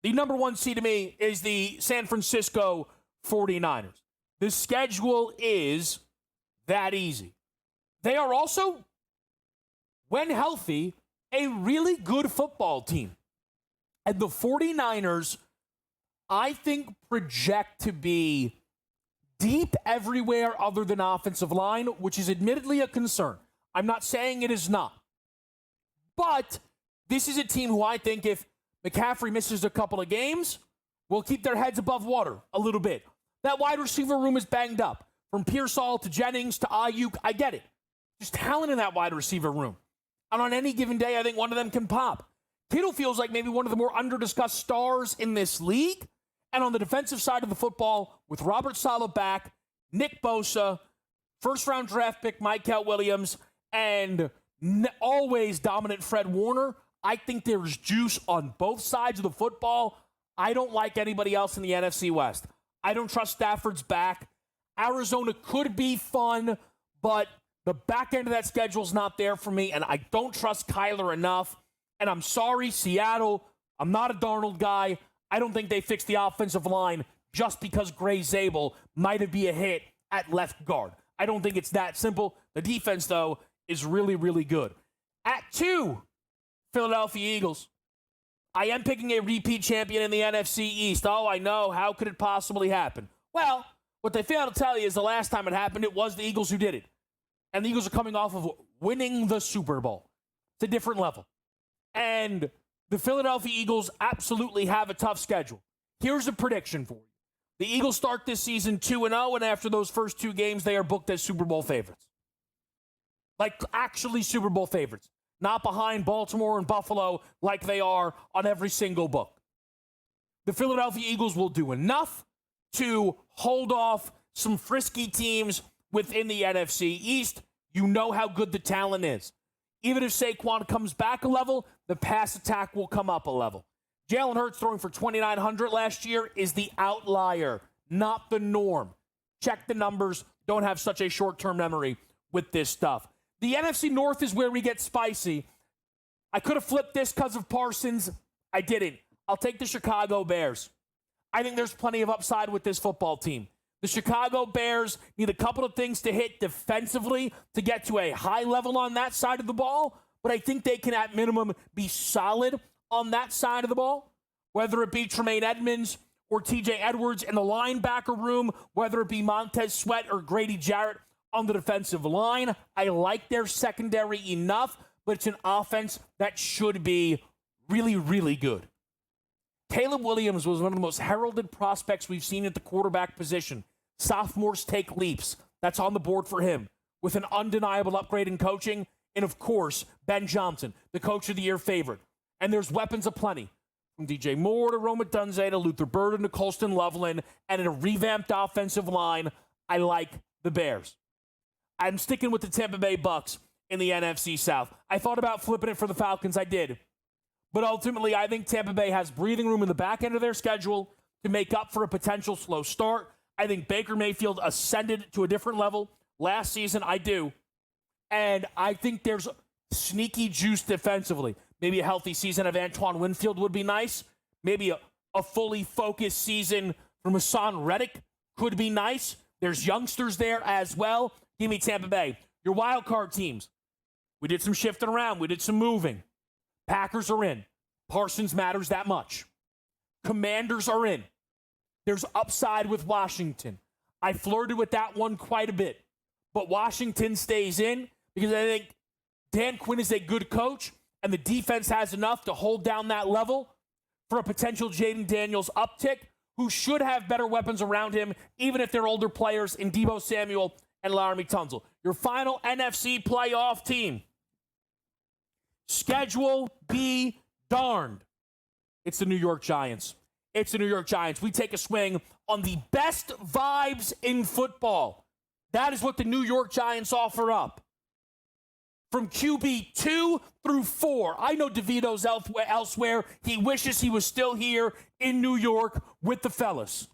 The number one seed to me is the San Francisco 49ers. The schedule is that easy. They are also, when healthy, a really good football team. And the 49ers, I think, project to be deep everywhere other than offensive line, which is admittedly a concern. I'm not saying it is not. But this is a team who I think if McCaffrey misses a couple of games, will keep their heads above water a little bit. That wide receiver room is banged up. From Pearsall to Jennings to Ayuk, I get it. There's talent in that wide receiver room. And on any given day, I think one of them can pop. Kittle feels like maybe one of the more under-discussed stars in this league. And on the defensive side of the football, with Robert Saleh back, Nick Bosa, first-round draft pick Micah Williams, and always dominant Fred Warner, I think there's juice on both sides of the football. I don't like anybody else in the NFC West. I don't trust Stafford's back. Arizona could be fun, but the back end of that schedule's not there for me, and I don't trust Kyler enough. And I'm sorry, Seattle, I'm not a Darnold guy. I don't think they fixed the offensive line just because Gray Zabel might be a hit at left guard. I don't think it's that simple. The defense, though, is really, really good. At 2, Philadelphia Eagles. I am picking a repeat champion in the NFC East. Oh, I know. How could it possibly happen? Well, what they fail to tell you is the last time it happened, it was the Eagles who did it. And the Eagles are coming off of winning the Super Bowl. It's a different level. And the Philadelphia Eagles absolutely have a tough schedule. Here's a prediction for you. The Eagles start this season 2-0, and after those first 2 games, they are booked as Super Bowl favorites. Like, actually Super Bowl favorites. Not behind Baltimore and Buffalo like they are on every single book. The Philadelphia Eagles will do enough to hold off some frisky teams within the NFC East. You know how good the talent is. Even if Saquon comes back a level, the pass attack will come up a level. Jalen Hurts throwing for 2,900 last year is the outlier, not the norm. Check the numbers. Don't have such a short-term memory with this stuff. The NFC North is where we get spicy. I could have flipped this because of Parsons. I didn't. I'll take the Chicago Bears. I think there's plenty of upside with this football team. The Chicago Bears need a couple of things to hit defensively to get to a high level on that side of the ball, but I think they can at minimum be solid on that side of the ball, whether it be Tremaine Edmonds or TJ Edwards in the linebacker room, whether it be Montez Sweat or Grady Jarrett on the defensive line. I like their secondary enough, but it's an offense that should be really, really good. Caleb Williams was one of the most heralded prospects we've seen at the quarterback position. Sophomores take leaps. That's on the board for him, with an undeniable upgrade in coaching. And, of course, Ben Johnson, the Coach of the Year favorite. And there's weapons aplenty, from DJ Moore to Roma Dunze to Luther Burden to Colston Loveland, and in a revamped offensive line, I like the Bears. I'm sticking with the Tampa Bay Bucks in the NFC South. I thought about flipping it for the Falcons. I did. But ultimately, I think Tampa Bay has breathing room in the back end of their schedule to make up for a potential slow start. I think Baker Mayfield ascended to a different level last season. I do. And I think there's sneaky juice defensively. Maybe a healthy season of Antoine Winfield would be nice. Maybe a fully focused season from Hassan Reddick could be nice. There's youngsters there as well. Give me Tampa Bay. Your wild card teams. We did some shifting around. We did some moving. Packers are in. Parsons matters that much. Commanders are in. There's upside with Washington. I flirted with that one quite a bit. But Washington stays in because I think Dan Quinn is a good coach and the defense has enough to hold down that level for a potential Jaden Daniels uptick, who should have better weapons around him, even if they're older players in Deebo Samuel and Laramie Tunsil. Your final NFC playoff team. Schedule be darned. It's the New York Giants. It's the New York Giants. We take a swing on the best vibes in football. That is what the New York Giants offer up. from QB 2 through 4. I know DeVito's elsewhere. He wishes he was still here in New York with the fellas.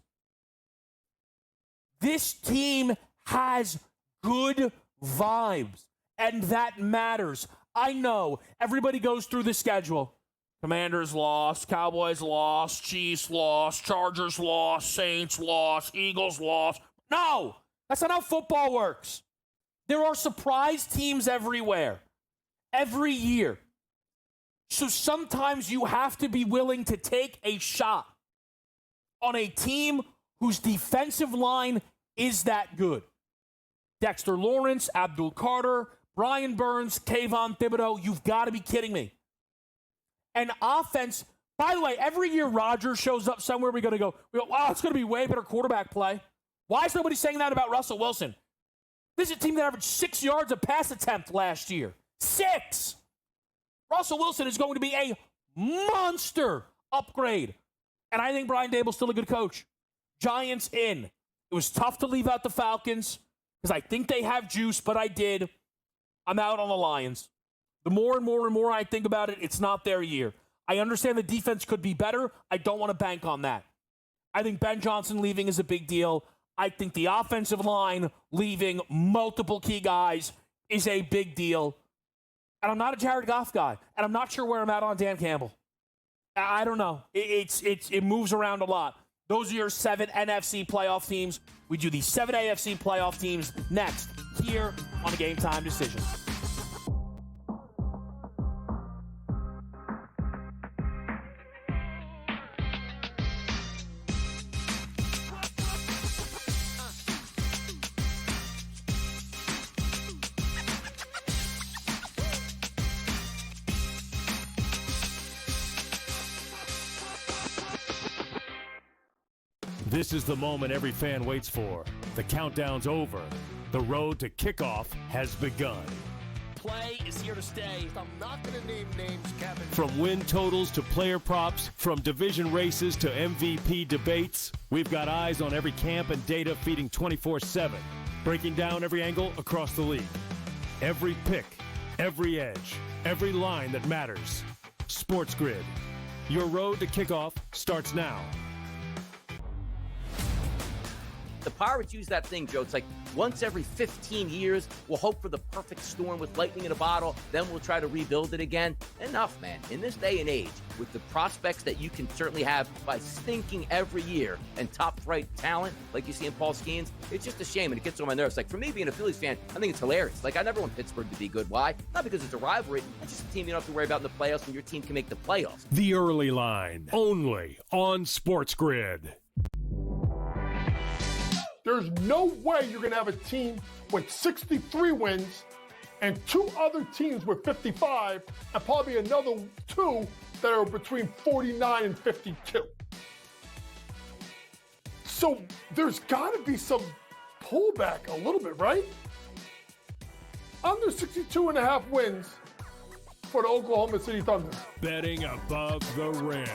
This team has good vibes, and that matters. I know everybody goes through the schedule. Commanders lost, Cowboys lost, Chiefs lost, Chargers lost, Saints lost, Eagles lost. No, that's not how football works. There are surprise teams everywhere, every year. So sometimes you have to be willing to take a shot on a team whose defensive line is that good. Dexter Lawrence, Abdul Carter, Brian Burns, Kayvon Thibodeau, you've got to be kidding me. And offense, by the way, every year Rodgers shows up somewhere, we go, wow, it's going to be way better quarterback play. Why is nobody saying that about Russell Wilson? This is a team that averaged 6 yards a pass attempt last year. 6! Russell Wilson is going to be a monster upgrade. And I think Brian Dable's still a good coach. Giants in. It was tough to leave out the Falcons because I think they have juice, but I did. I'm out on the Lions. The more and more I think about it, it's not their year. I understand the defense could be better. I don't want to bank on that. I think Ben Johnson leaving is a big deal. I think the offensive line leaving multiple key guys is a big deal. And I'm not a Jared Goff guy, and I'm not sure where I'm at on Dan Campbell. I don't know. It moves around a lot. Those are your 7 NFC playoff teams. We do the 7 AFC playoff teams next here on a Game Time Decision.
This is the moment every fan waits for. The countdown's over. The road to kickoff has begun.
Play is here to stay.
I'm not going to name names, Kevin.
From win totals to player props, from division races to MVP debates, we've got eyes on every camp and data feeding 24/7, breaking down every angle across the league. Every pick, every edge, every line that matters. SportsGrid. Your road to kickoff starts now.
The Pirates use that thing, Joe. It's like once every 15 years, we'll hope for the perfect storm with lightning in a bottle, then we'll try to rebuild it again. Enough, man. In this day and age, with the prospects that you can certainly have by stinking every year and top-flight talent, like you see in Paul Skeens, it's just a shame, and it gets on my nerves. Like, for me, being a Phillies fan, I think it's hilarious. Like, I never want Pittsburgh to be good. Why? Not because it's a rivalry. It's just a team you don't have to worry about in the playoffs, and your team can make the playoffs.
The Early Line, only on SportsGrid.
There's no way you're going to have a team with 63 wins and 2 other teams with 55 and probably another 2 that are between 49 and 52. So there's got to be some pullback a little bit, right? Under 62 and a half wins for the Oklahoma City Thunder.
Betting above the rim,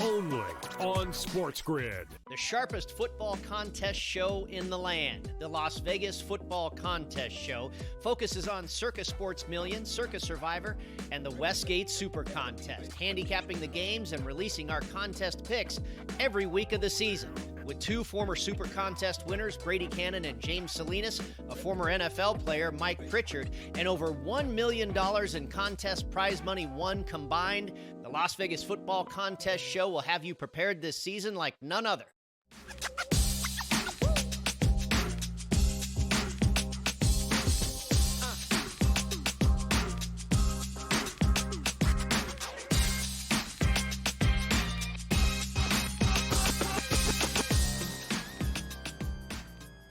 only on SportsGrid.
The sharpest football contest show in the land, the Las Vegas Football Contest Show, focuses on Circa Sports Million, Circa Survivor, and the Westgate Super Contest, handicapping the games and releasing our contest picks every week of the season. With 2 former Super Contest winners, Brady Cannon and James Salinas, a former NFL player, Mike Pritchard, and over $1 million in contest prize money won combined, the Las Vegas Football Contest Show will have you prepared this season like none other.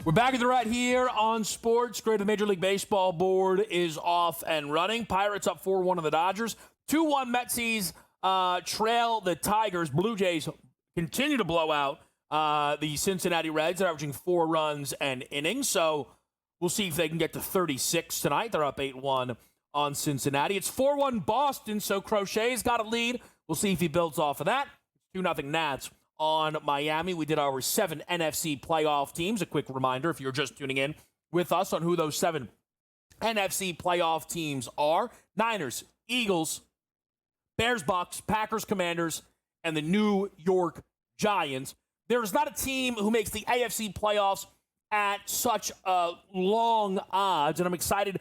We're back at the right here on SportsGrid. The Major League Baseball board is off and running. Pirates up 4-1 on the Dodgers. 2-1 Metsies trail the Tigers. Blue Jays continue to blow out the Cincinnati Reds. They're averaging 4 runs an inning. So we'll see if they can get to 36 tonight. They're up 8-1 on Cincinnati. It's 4-1 Boston, so Crochet's got a lead. We'll see if he builds off of that. 2-0 Nats on Miami. We did our 7 NFC playoff teams. A quick reminder, if you're just tuning in with us on who those 7 NFC playoff teams are Niners, Eagles, Bears, Bucks, Packers, Commanders, and the New York Giants. There is not a team who makes the AFC playoffs at such long odds, and I'm excited.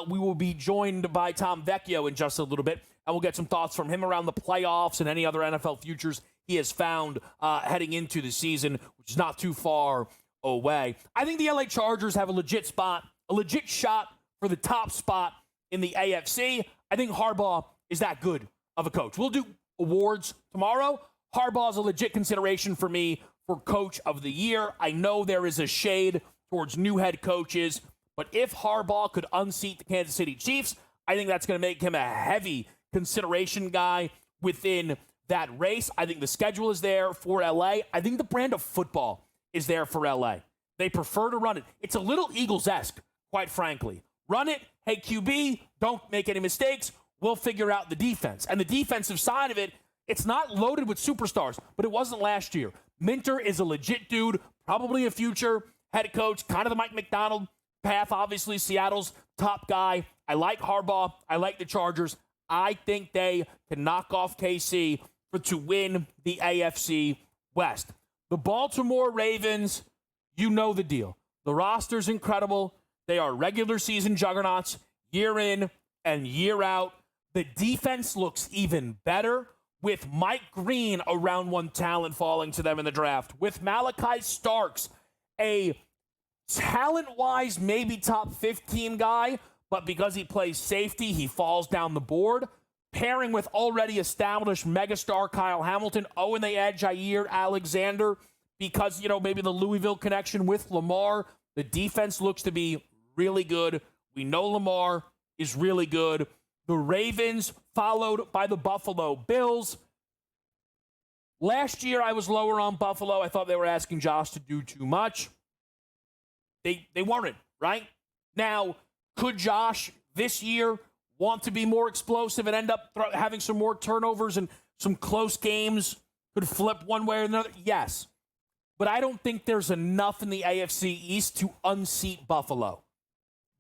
We will be joined by Tom Vecchio in just a little bit, and we'll get some thoughts from him around the playoffs and any other NFL futures he has found heading into the season, which is not too far away. I think the LA Chargers have a legit shot for the top spot in the AFC. I think Harbaugh is that good of a coach. We'll do awards tomorrow. Harbaugh is a legit consideration for me for Coach of the Year. I know there is a shade towards new head coaches, but if Harbaugh could unseat the Kansas City Chiefs, I think that's going to make him a heavy consideration guy within that race. I think the schedule is there for LA. I think the brand of football is there for LA. They prefer to run it. It's a little Eagles-esque, quite frankly. Run it. Hey, QB, don't make any mistakes. We'll figure out the defense. And the defensive side of it, it's not loaded with superstars, but it wasn't last year. Minter is a legit dude, probably a future head coach, kind of the Mike McDonald path, obviously Seattle's top guy. I like Harbaugh. I like the Chargers. I think they can knock off KC to win the AFC West. The Baltimore Ravens, you know the deal. The roster's incredible. They are regular season juggernauts year in and year out. The defense looks even better with Mike Green, a round one talent, falling to them in the draft. With Malachi Starks, a talent-wise maybe top 15 guy, but because he plays safety, he falls down the board. Pairing with already established megastar Kyle Hamilton. Oh, and they add Jair Alexander because, maybe the Louisville connection with Lamar. The defense looks to be really good. We know Lamar is really good. The Ravens, followed by the Buffalo Bills. Last year, I was lower on Buffalo. I thought they were asking Josh to do too much. They weren't, right? Now, could Josh this year want to be more explosive and end up having some more turnovers and some close games? Could flip one way or another? Yes. But I don't think there's enough in the AFC East to unseat Buffalo.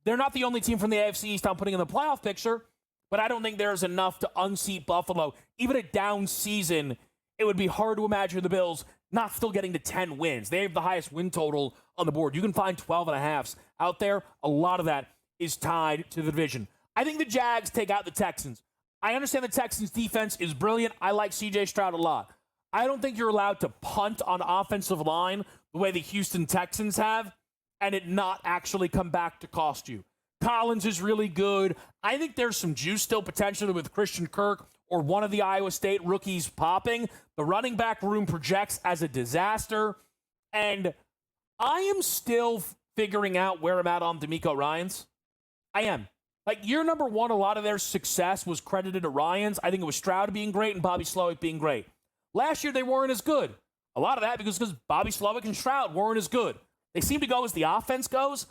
They're not the only team from the AFC East I'm putting in the playoff picture, but I don't think there's enough to unseat Buffalo. Even a down season, it would be hard to imagine the Bills not still getting to 10 wins. They have the highest win total on the board. You can find 12.5s out there. A lot of that is tied to the division. I think the Jags take out the Texans. I understand the Texans' defense is brilliant. I like C.J. Stroud a lot. I don't think you're allowed to punt on offensive line the way the Houston Texans have and it not actually come back to cost you. Collins is really good. I think there's some juice still potentially with Christian Kirk or one of the Iowa State rookies popping. The running back room projects as a disaster. And I am still figuring out where I'm at on D'Amico Ryans. I am. Year number one, a lot of their success was credited to Ryans. I think it was Stroud being great and Bobby Slowick being great. Last year, they weren't as good. A lot of that because Bobby Slowick and Stroud weren't as good. They seem to go as the offense goes.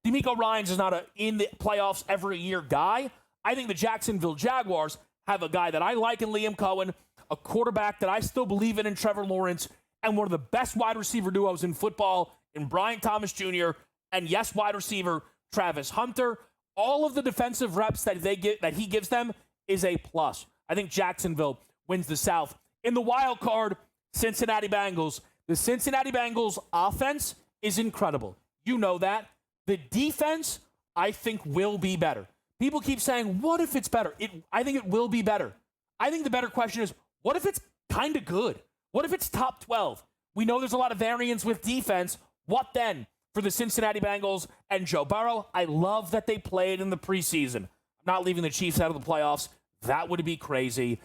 D'Amico Ryans is not a in the playoffs every year guy. I think the Jacksonville Jaguars have a guy that I like in Liam Cohen, a quarterback that I still believe in Trevor Lawrence, and one of the best wide receiver duos in football in Brian Thomas Jr. and yes, wide receiver Travis Hunter. All of the defensive reps that he gives them is a plus. I think Jacksonville wins the South. In the wild card, Cincinnati Bengals. The Cincinnati Bengals offense is incredible. You know that. The defense, I think, will be better. People keep saying, what if it's better? I think it will be better. I think the better question is, what if it's kind of good? What if it's top 12? We know there's a lot of variance with defense. What then for the Cincinnati Bengals and Joe Burrow? I love that they played in the preseason. I'm not leaving the Chiefs out of the playoffs. That would be crazy.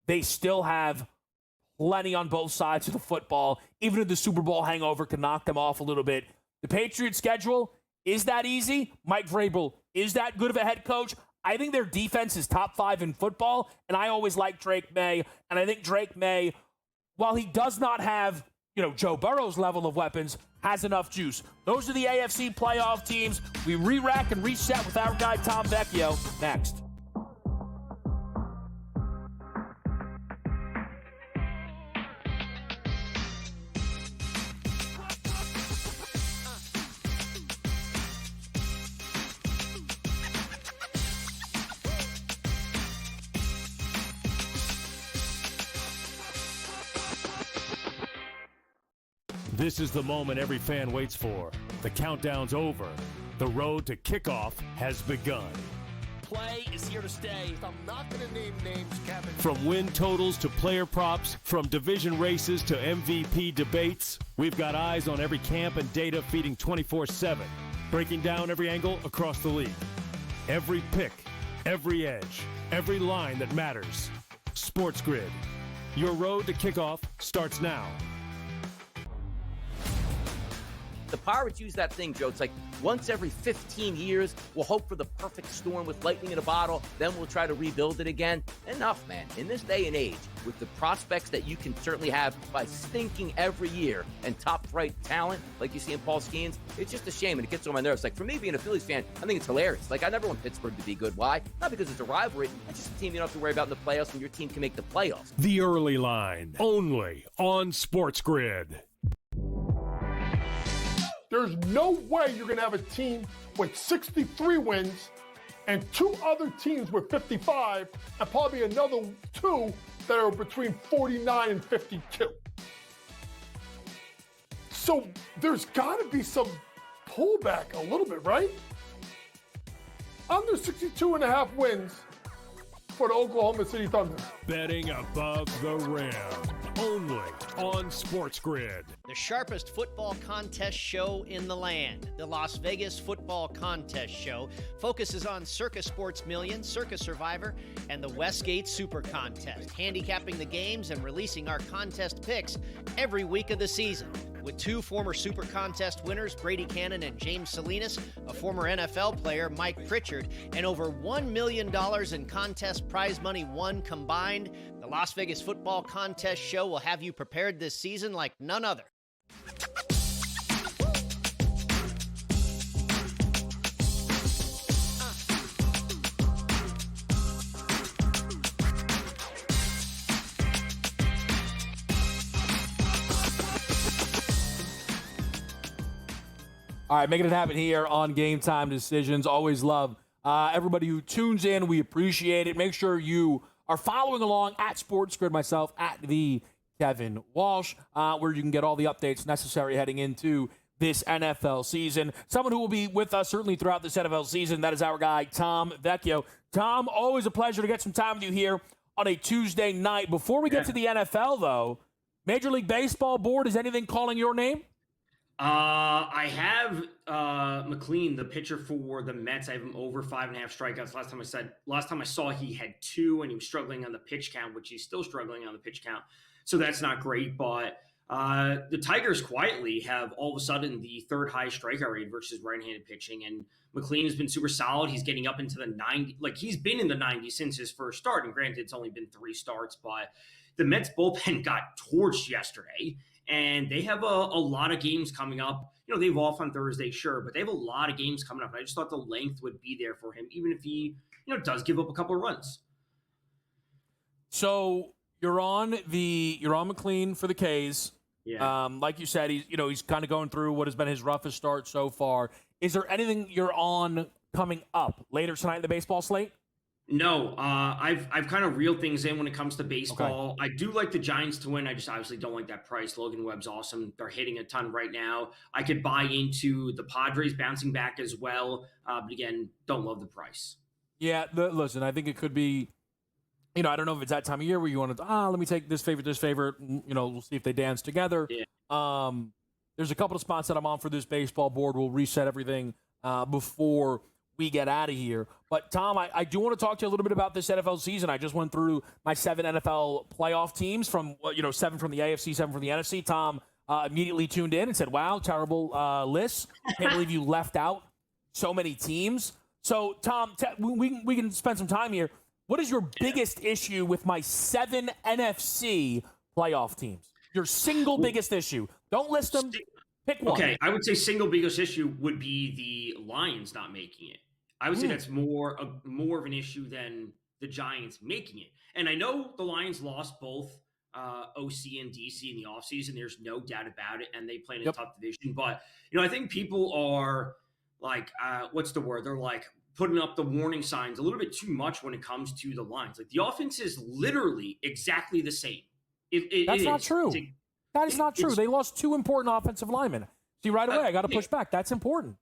They still have plenty on both sides of the football. Even if the Super Bowl hangover can knock them off a little bit. The Patriots' schedule, is that easy? Mike Vrabel, is that good of a head coach? I think their defense is top 5 in football, and I always like Drake May. And I think Drake May, while he does not have, Joe Burrow's level of weapons, has enough juice. Those are the AFC playoff teams. We re-rack and reset with our guy Tom Vecchio next.
This is the moment every fan waits for. The countdown's over. The road to kickoff has begun.
Play is here to stay.
I'm not going to name names, Kevin.
From win totals to player props, from division races to MVP debates, we've got eyes on every camp and data feeding 24/7, breaking down every angle across the league. Every pick, every edge, every line that matters. SportsGrid. Your road to kickoff starts now.
The Pirates use that thing, Joe. It's like once every 15 years, we'll hope for the perfect storm with lightning in a bottle, then we'll try to rebuild it again. Enough, man. In this day and age, with the prospects that you can certainly have by stinking every year and top-flight talent like you see in Paul Skeens, it's just a shame, and it gets on my nerves. Like, for me, being a Phillies fan, I think it's hilarious. Like, I never want Pittsburgh to be good. Why? Not because it's a rivalry. It's just a team you don't have to worry about in the playoffs, and your team can make the playoffs.
The Early Line, only on SportsGrid.
There's no way you're going to have a team with 63 wins and two other teams with 55 and probably another two that are between 49 and 52. So there's got to be some pullback a little bit, right? Under 62 and a half wins for the Oklahoma City Thunder.
Betting above the rim, only on SportsGrid.
The sharpest football contest show in the land, the Las Vegas Football Contest Show, focuses on Circus Sports Million, Circus Survivor, and the Westgate Super Contest, handicapping the games and releasing our contest picks every week of the season. With two former Super Contest winners, Brady Cannon and James Salinas, a former NFL player, Mike Pritchard, and over $1 million in contest prize money won combined, the Las Vegas Football Contest Show will have you prepared this season like none other.
All right, making it happen here on Game Time Decisions. Always love everybody who tunes in. We appreciate it. Make sure you are following along at SportsGrid, myself, at the Kevin Walsh, where you can get all the updates necessary heading into this NFL season. Someone who will be with us certainly throughout this NFL season, that is our guy, Tom Vecchio. Tom, always a pleasure to get some time with you here on a Tuesday night. Before we get to the NFL, though, Major League Baseball board, is anything calling your name?
I have McLean, the pitcher for the Mets. I have him over 5.5 strikeouts. Last time I saw he had 2, and he was struggling on the pitch count, which he's still struggling on the pitch count. So that's not great. But the Tigers quietly have all of a sudden the third highest strikeout rate versus right-handed pitching, and McLean has been super solid. He's getting up into the 90. Like, he's been in the 90s since his first start, and granted, it's only been 3 starts. But the Mets bullpen got torched yesterday. And they have a lot of games coming up. You know, they have off on Thursday, sure, but they have a lot of games coming up. And I just thought the length would be there for him, even if he, does give up a couple of runs.
So you're on McLean for the K's.
Yeah.
Like you said, he's kind of going through what has been his roughest start so far. Is there anything you're on coming up later tonight in the baseball slate?
No, I've kind of reeled things in when it comes to baseball. Okay. I do like the Giants to win. I just obviously don't like that price. Logan Webb's awesome. They're hitting a ton right now. I could buy into the Padres bouncing back as well. But again, don't love the price.
Yeah, listen, I think it could be, I don't know if it's that time of year where you want to, let me take this favorite, we'll see if they dance together.
Yeah.
There's a couple of spots that I'm on for this baseball board. We'll reset everything before we get out of here. But, Tom, I do want to talk to you a little bit about this NFL season. I just went through my 7 NFL playoff teams from, 7 from the AFC, 7 from the NFC. Tom immediately tuned in and said, wow, terrible list. Can't believe you left out so many teams. So, Tom, we can spend some time here. What is your biggest issue with my 7 NFC playoff teams? Your single biggest issue. Don't list them. Pick one.
Okay, I would say single biggest issue would be the Lions not making it. I would say that's more of an issue than the Giants making it. And I know the Lions lost both OC and DC in the offseason. There's no doubt about it. And they play in a tough division. But, I think people are like, what's the word? They're like putting up the warning signs a little bit too much when it comes to the Lions. Like, the offense is literally exactly the same.
That's not true. That is not true. They lost 2 important offensive linemen. See, right away, I got to push back. That's important.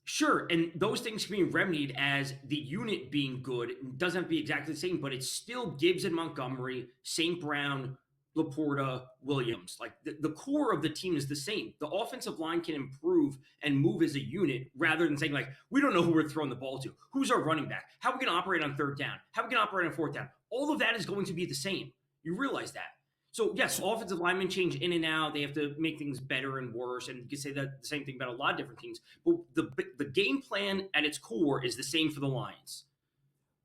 Sure, and those things can be remedied as the unit being good. It doesn't have to be exactly the same, but it's still Gibbs and Montgomery, St. Brown, Laporta, Williams. Like the core of the team is the same. The offensive line can improve and move as a unit rather than saying, like, we don't know who we're throwing the ball to. Who's our running back? How are we going to operate on 3rd down? How are we going to operate on 4th down? All of that is going to be the same. You realize that. So, yes, offensive linemen change in and out. They have to make things better and worse. And you can say that the same thing about a lot of different teams. But the game plan at its core is the same for the Lions.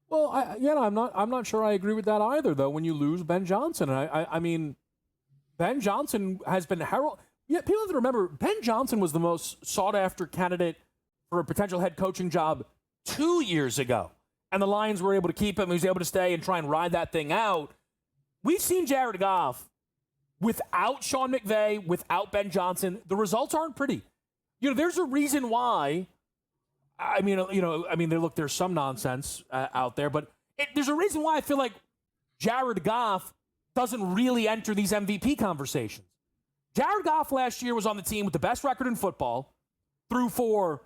Well, I'm not sure I agree with that either, though, when you lose Ben Johnson. I mean, Ben Johnson has been heralded. Yeah, people have to remember, Ben Johnson was the most sought-after candidate for a potential head coaching job 2 years ago. And the Lions were able to keep him. He was able to stay and try and ride that thing out. We've seen Jared Goff without Sean McVay, without Ben Johnson. The results aren't pretty. There's a reason why. There's some nonsense out there, but there's a reason why I feel like Jared Goff doesn't really enter these MVP conversations. Jared Goff last year was on the team with the best record in football, threw for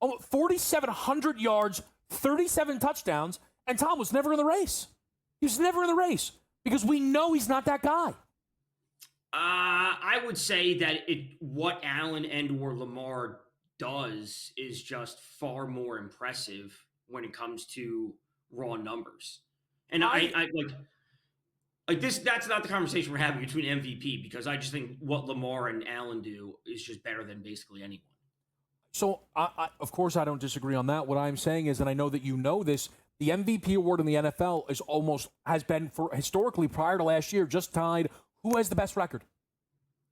4,700 yards, 37 touchdowns, and Tom was never in the race. He was never in the race because we know he's not that guy.
I would say that what Allen and or Lamar does is just far more impressive when it comes to raw numbers. And I like this. That's not the conversation we're having between MVP, because I just think what Lamar and Allen do is just better than basically anyone.
So, of course, I don't disagree on that. What I'm saying is, and I know that you know this, the MVP award in the NFL has been for historically prior to last year just tied who has the best record,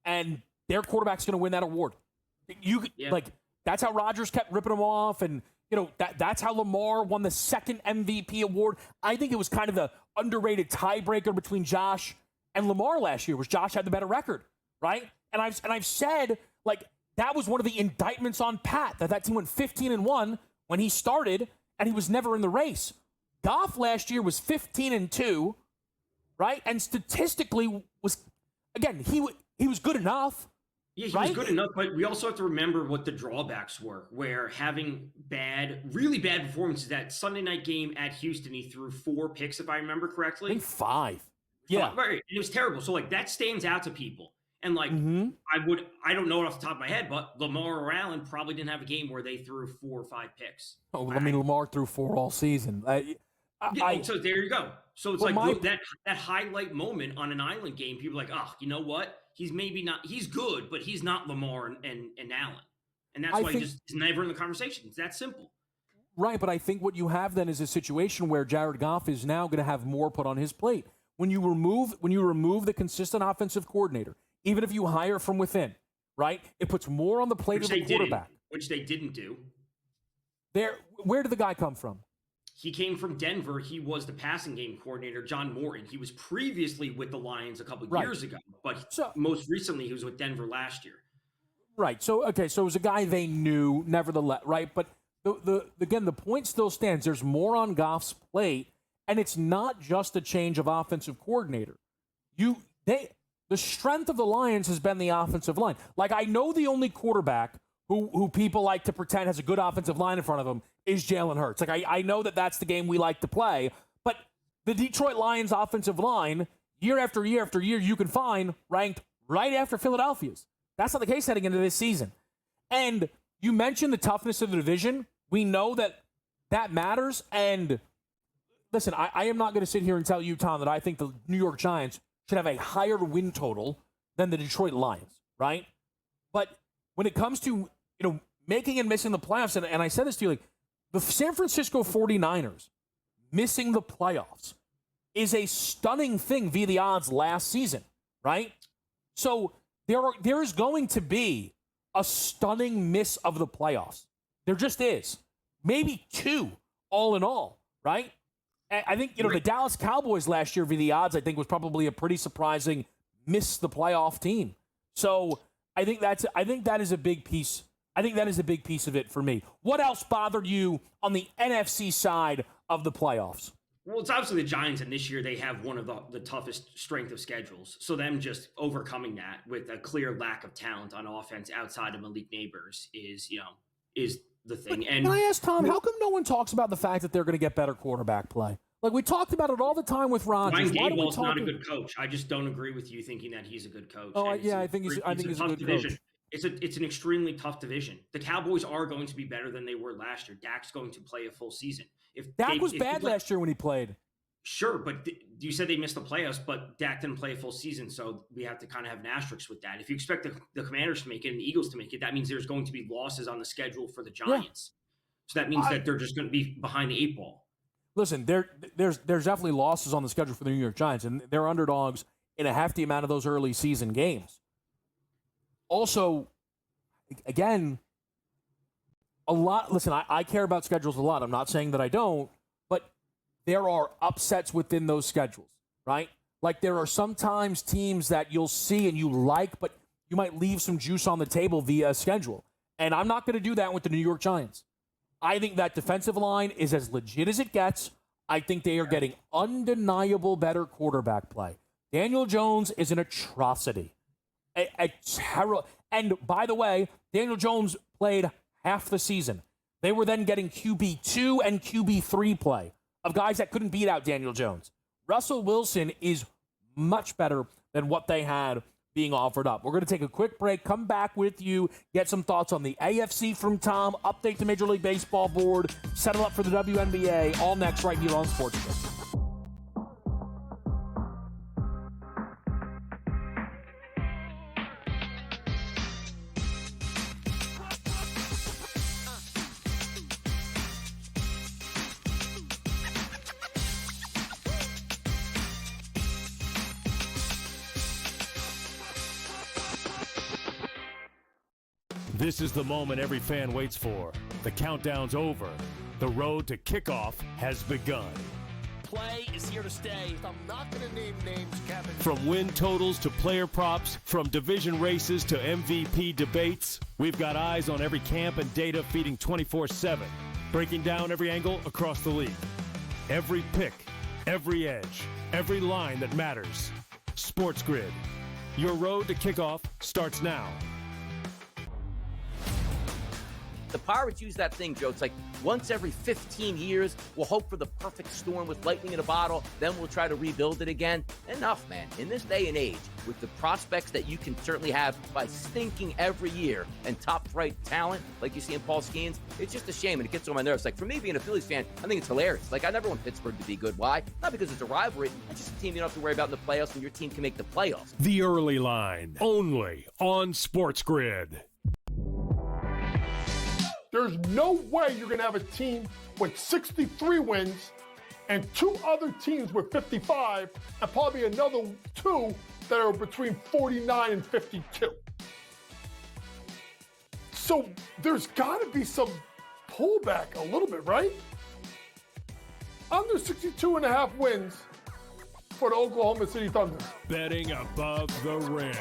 and their quarterback's going to win that award. That's how Rodgers kept ripping them off, and that's how Lamar won the second MVP award. I think it was kind of the underrated tiebreaker between Josh and Lamar last year, was Josh had the better record, right? And I've said, like, that was one of the indictments on Pat, that team went 15-1 when he started, and he was never in the race. Goff last year was 15-2, right? And statistically he was good enough.
Yeah, he was good enough, but we also have to remember what the drawbacks were, where having really bad performances. That Sunday night game at Houston, he threw 4 picks, if I remember correctly.
I think 5. Yeah.
Right. It was terrible. So, that stands out to people. And, I don't know it off the top of my head, but Lamar or Allen probably didn't have a game where they threw 4 or 5 picks.
Oh, Lamar threw 4 all season.
So there you go. So it's that highlight moment on an island game. People are like, you know what? He's maybe not. He's good, but he's not Lamar and Allen, and that's why he's never in the conversation. It's that simple.
Right, but I think what you have then is a situation where Jared Goff is now going to have more put on his plate. When you remove the consistent offensive coordinator, even if you hire from within, right, it puts more on the plate of the quarterback,
which they didn't do.
Where did the guy come from?
He came from Denver. He was the passing game coordinator, John Morton. He was previously with the Lions a couple of years ago, but most recently he was with Denver last year.
Right. So it was a guy they knew, nevertheless, right? But the point still stands. There's more on Goff's plate, and it's not just a change of offensive coordinator. The strength of the Lions has been the offensive line. Like, I know the only quarterback who people like to pretend has a good offensive line in front of him is Jalen Hurts. Like, I know that's the game we like to play, but the Detroit Lions offensive line, year after year after year, you can find ranked right after Philadelphia's. That's not the case heading into this season. And you mentioned the toughness of the division. We know that matters. And listen, I am not going to sit here and tell you, Tom, that I think the New York Giants should have a higher win total than the Detroit Lions, right? But when it comes to, making and missing the playoffs, and I said this to you, like, the San Francisco 49ers missing the playoffs is a stunning thing via the odds last season, right? So there is going to be a stunning miss of the playoffs. There just is. Maybe 2 all in all, right? I think, the Dallas Cowboys last year via the odds, I think, was probably a pretty surprising miss the playoff team. So I think that is a big piece. I think that is a big piece of it for me. What else bothered you on the NFC side of the playoffs?
Well, it's obviously the Giants, and this year they have one of the toughest strength of schedules. So them just overcoming that with a clear lack of talent on offense outside of Malik Neighbors is the thing. And
can I ask Tom, how come no one talks about the fact that they're going to get better quarterback play? Like, we talked about it all the time with Rodgers.
Ryan Daboll's not a good coach. I just don't agree with you thinking that he's a good coach.
Oh, I think he's a good
division.
coach.
It's an extremely tough division. The Cowboys are going to be better than they were last year. Dak's going to play a full season.
Dak was bad last year when he played.
Sure, but you said they missed the playoffs, but Dak didn't play a full season, so we have to kind of have an asterisk with that. If you expect the Commanders to make it and the Eagles to make it, that means there's going to be losses on the schedule for the Giants. Yeah. So that means that they're just going to be behind the 8 ball.
Listen, there's definitely losses on the schedule for the New York Giants, and they're underdogs in a hefty amount of those early season games. Also, again, a lot. Listen, I care about schedules a lot. I'm not saying that I don't, but there are upsets within those schedules, right? Like, there are sometimes teams that you'll see and you like, but you might leave some juice on the table via a schedule. And I'm not going to do that with the New York Giants. I think that defensive line is as legit as it gets. I think they are getting undeniable better quarterback play. Daniel Jones is an atrocity. And by the way, Daniel Jones played half the season. They were then getting QB2 and QB3 play of guys that couldn't beat out Daniel Jones. Russell Wilson is much better than what they had being offered up. We're going to take a quick break, come back with you, get some thoughts on the AFC from Tom, update the Major League Baseball board, settle up for the WNBA, all next right here on SportsGrid.
This is the moment every fan waits for. The countdown's over. The road to kickoff has begun.
Play is here to stay.
I'm not going to name names, Kevin.
From win totals to player props, from division races to MVP debates, we've got eyes on every camp and data feeding 24/7, breaking down every angle across the league. Every pick, every edge, every line that matters. SportsGrid. Your road to kickoff starts now.
The Pirates use that thing, Joe. It's like once every 15 years, we'll hope for the perfect storm with lightning in a bottle, then we'll try to rebuild it again. Enough, man. In this day and age, with the prospects that you can certainly have by stinking every year and top-flight talent like you see in Paul Skeens, it's just a shame, and it gets on my nerves. Like, for me, being a Phillies fan, I think it's hilarious. Like, I never want Pittsburgh to be good. Why? Not because it's a rivalry. It's just a team you don't have to worry about in the playoffs, and your team can make the playoffs.
The Early Line, only on SportsGrid.
There's no way you're going to have a team with 63 wins and 2 other teams with 55 and probably another 2 that are between 49 and 52. So there's got to be some pullback a little bit, right? Under 62.5 wins for the Oklahoma City Thunder.
Betting above the rim,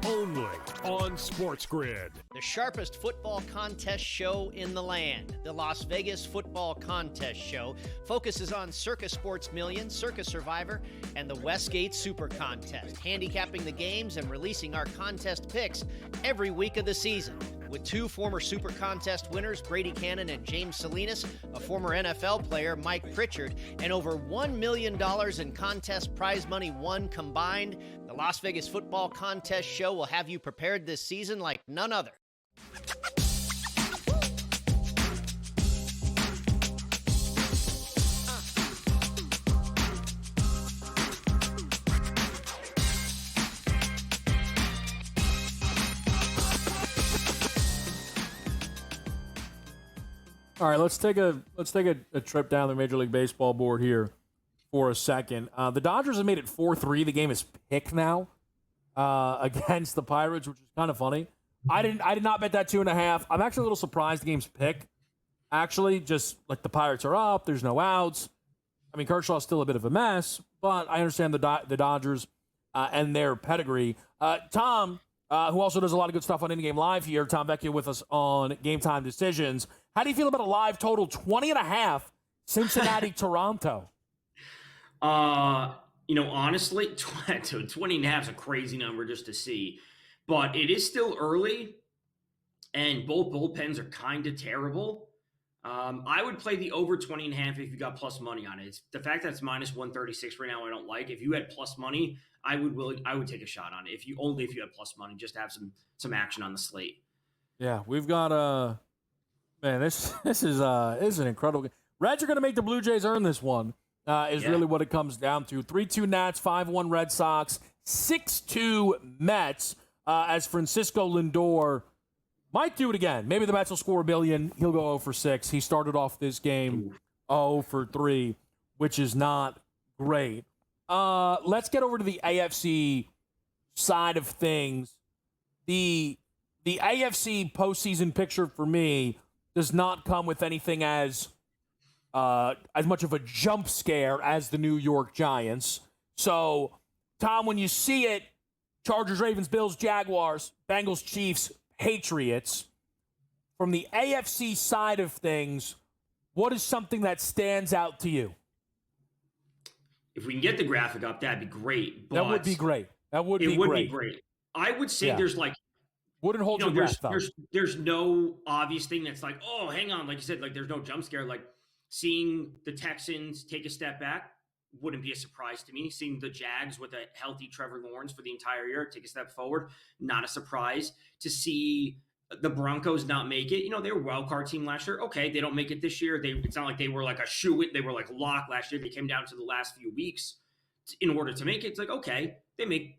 only on SportsGrid.
The sharpest football contest show in the land, the Las Vegas Football Contest Show, focuses on Circa Sports Million, Circa Survivor, and the Westgate Super Contest, handicapping the games and releasing our contest picks every week of the season. With 2 former Super Contest winners, Brady Cannon and James Salinas, a former NFL player, Mike Pritchard, and over $1 million in contest prize money won combined, the Las Vegas Football Contest Show will have you prepared this season like none other.
All right, let's take a trip down the Major League Baseball board here for a second. The Dodgers have made it 4-3. The game is pick now against the Pirates, which is kind of funny. I did not bet that 2.5. I'm actually a little surprised the game's pick. Actually, just like the Pirates are up, there's no outs. I mean, Kershaw's still a bit of a mess, but I understand the Dodgers and their pedigree. Tom, who also does a lot of good stuff on In-Game Live here, Tom Vecchio with us on GameTime Decisions. How do you feel about a live total 20.5 Cincinnati-Toronto?
Honestly, 20 and a half is a crazy number just to see, but it is still early, and both bullpens are kind of terrible. I would play the over 20 and a half if you got plus money on it. It's the fact that it's minus 136 right now, I don't like. If you had plus money, I would take a shot on it. If you had plus money, just to have some action on the slate.
Yeah, we've got man, this is an incredible game. Reds are going to make the Blue Jays earn this one. Really what it comes down to. 3-2 Nats, 5-1 Red Sox, 6-2 Mets. As Francisco Lindor might do it again. Maybe the Mets will score a billion. He'll go 0 for 6. He started off this game 0 for 3, which is not great. Let's get over to the AFC side of things. The AFC postseason picture for me does not come with anything as much of a jump scare as the New York Giants. So, Tom, when you see it, Chargers, Ravens, Bills, Jaguars, Bengals, Chiefs, Patriots, from the AFC side of things, what is something that stands out to you?
If we can get the graphic up, that'd be great. But
that would be great. It would be great.
I would say there's like,
wouldn't hold your breath, though.
There's no obvious thing that's like, oh, hang on. Like you said, like there's no jump scare. Like seeing the Texans take a step back wouldn't be a surprise to me. Seeing the Jags with a healthy Trevor Lawrence for the entire year take a step forward, not a surprise. To see the Broncos not make it, they were a wild card team last year. Okay, they don't make it this year. It's not like they were like a shoe-in. They were like locked last year. They came down to the last few weeks in order to make it. It's like, okay, they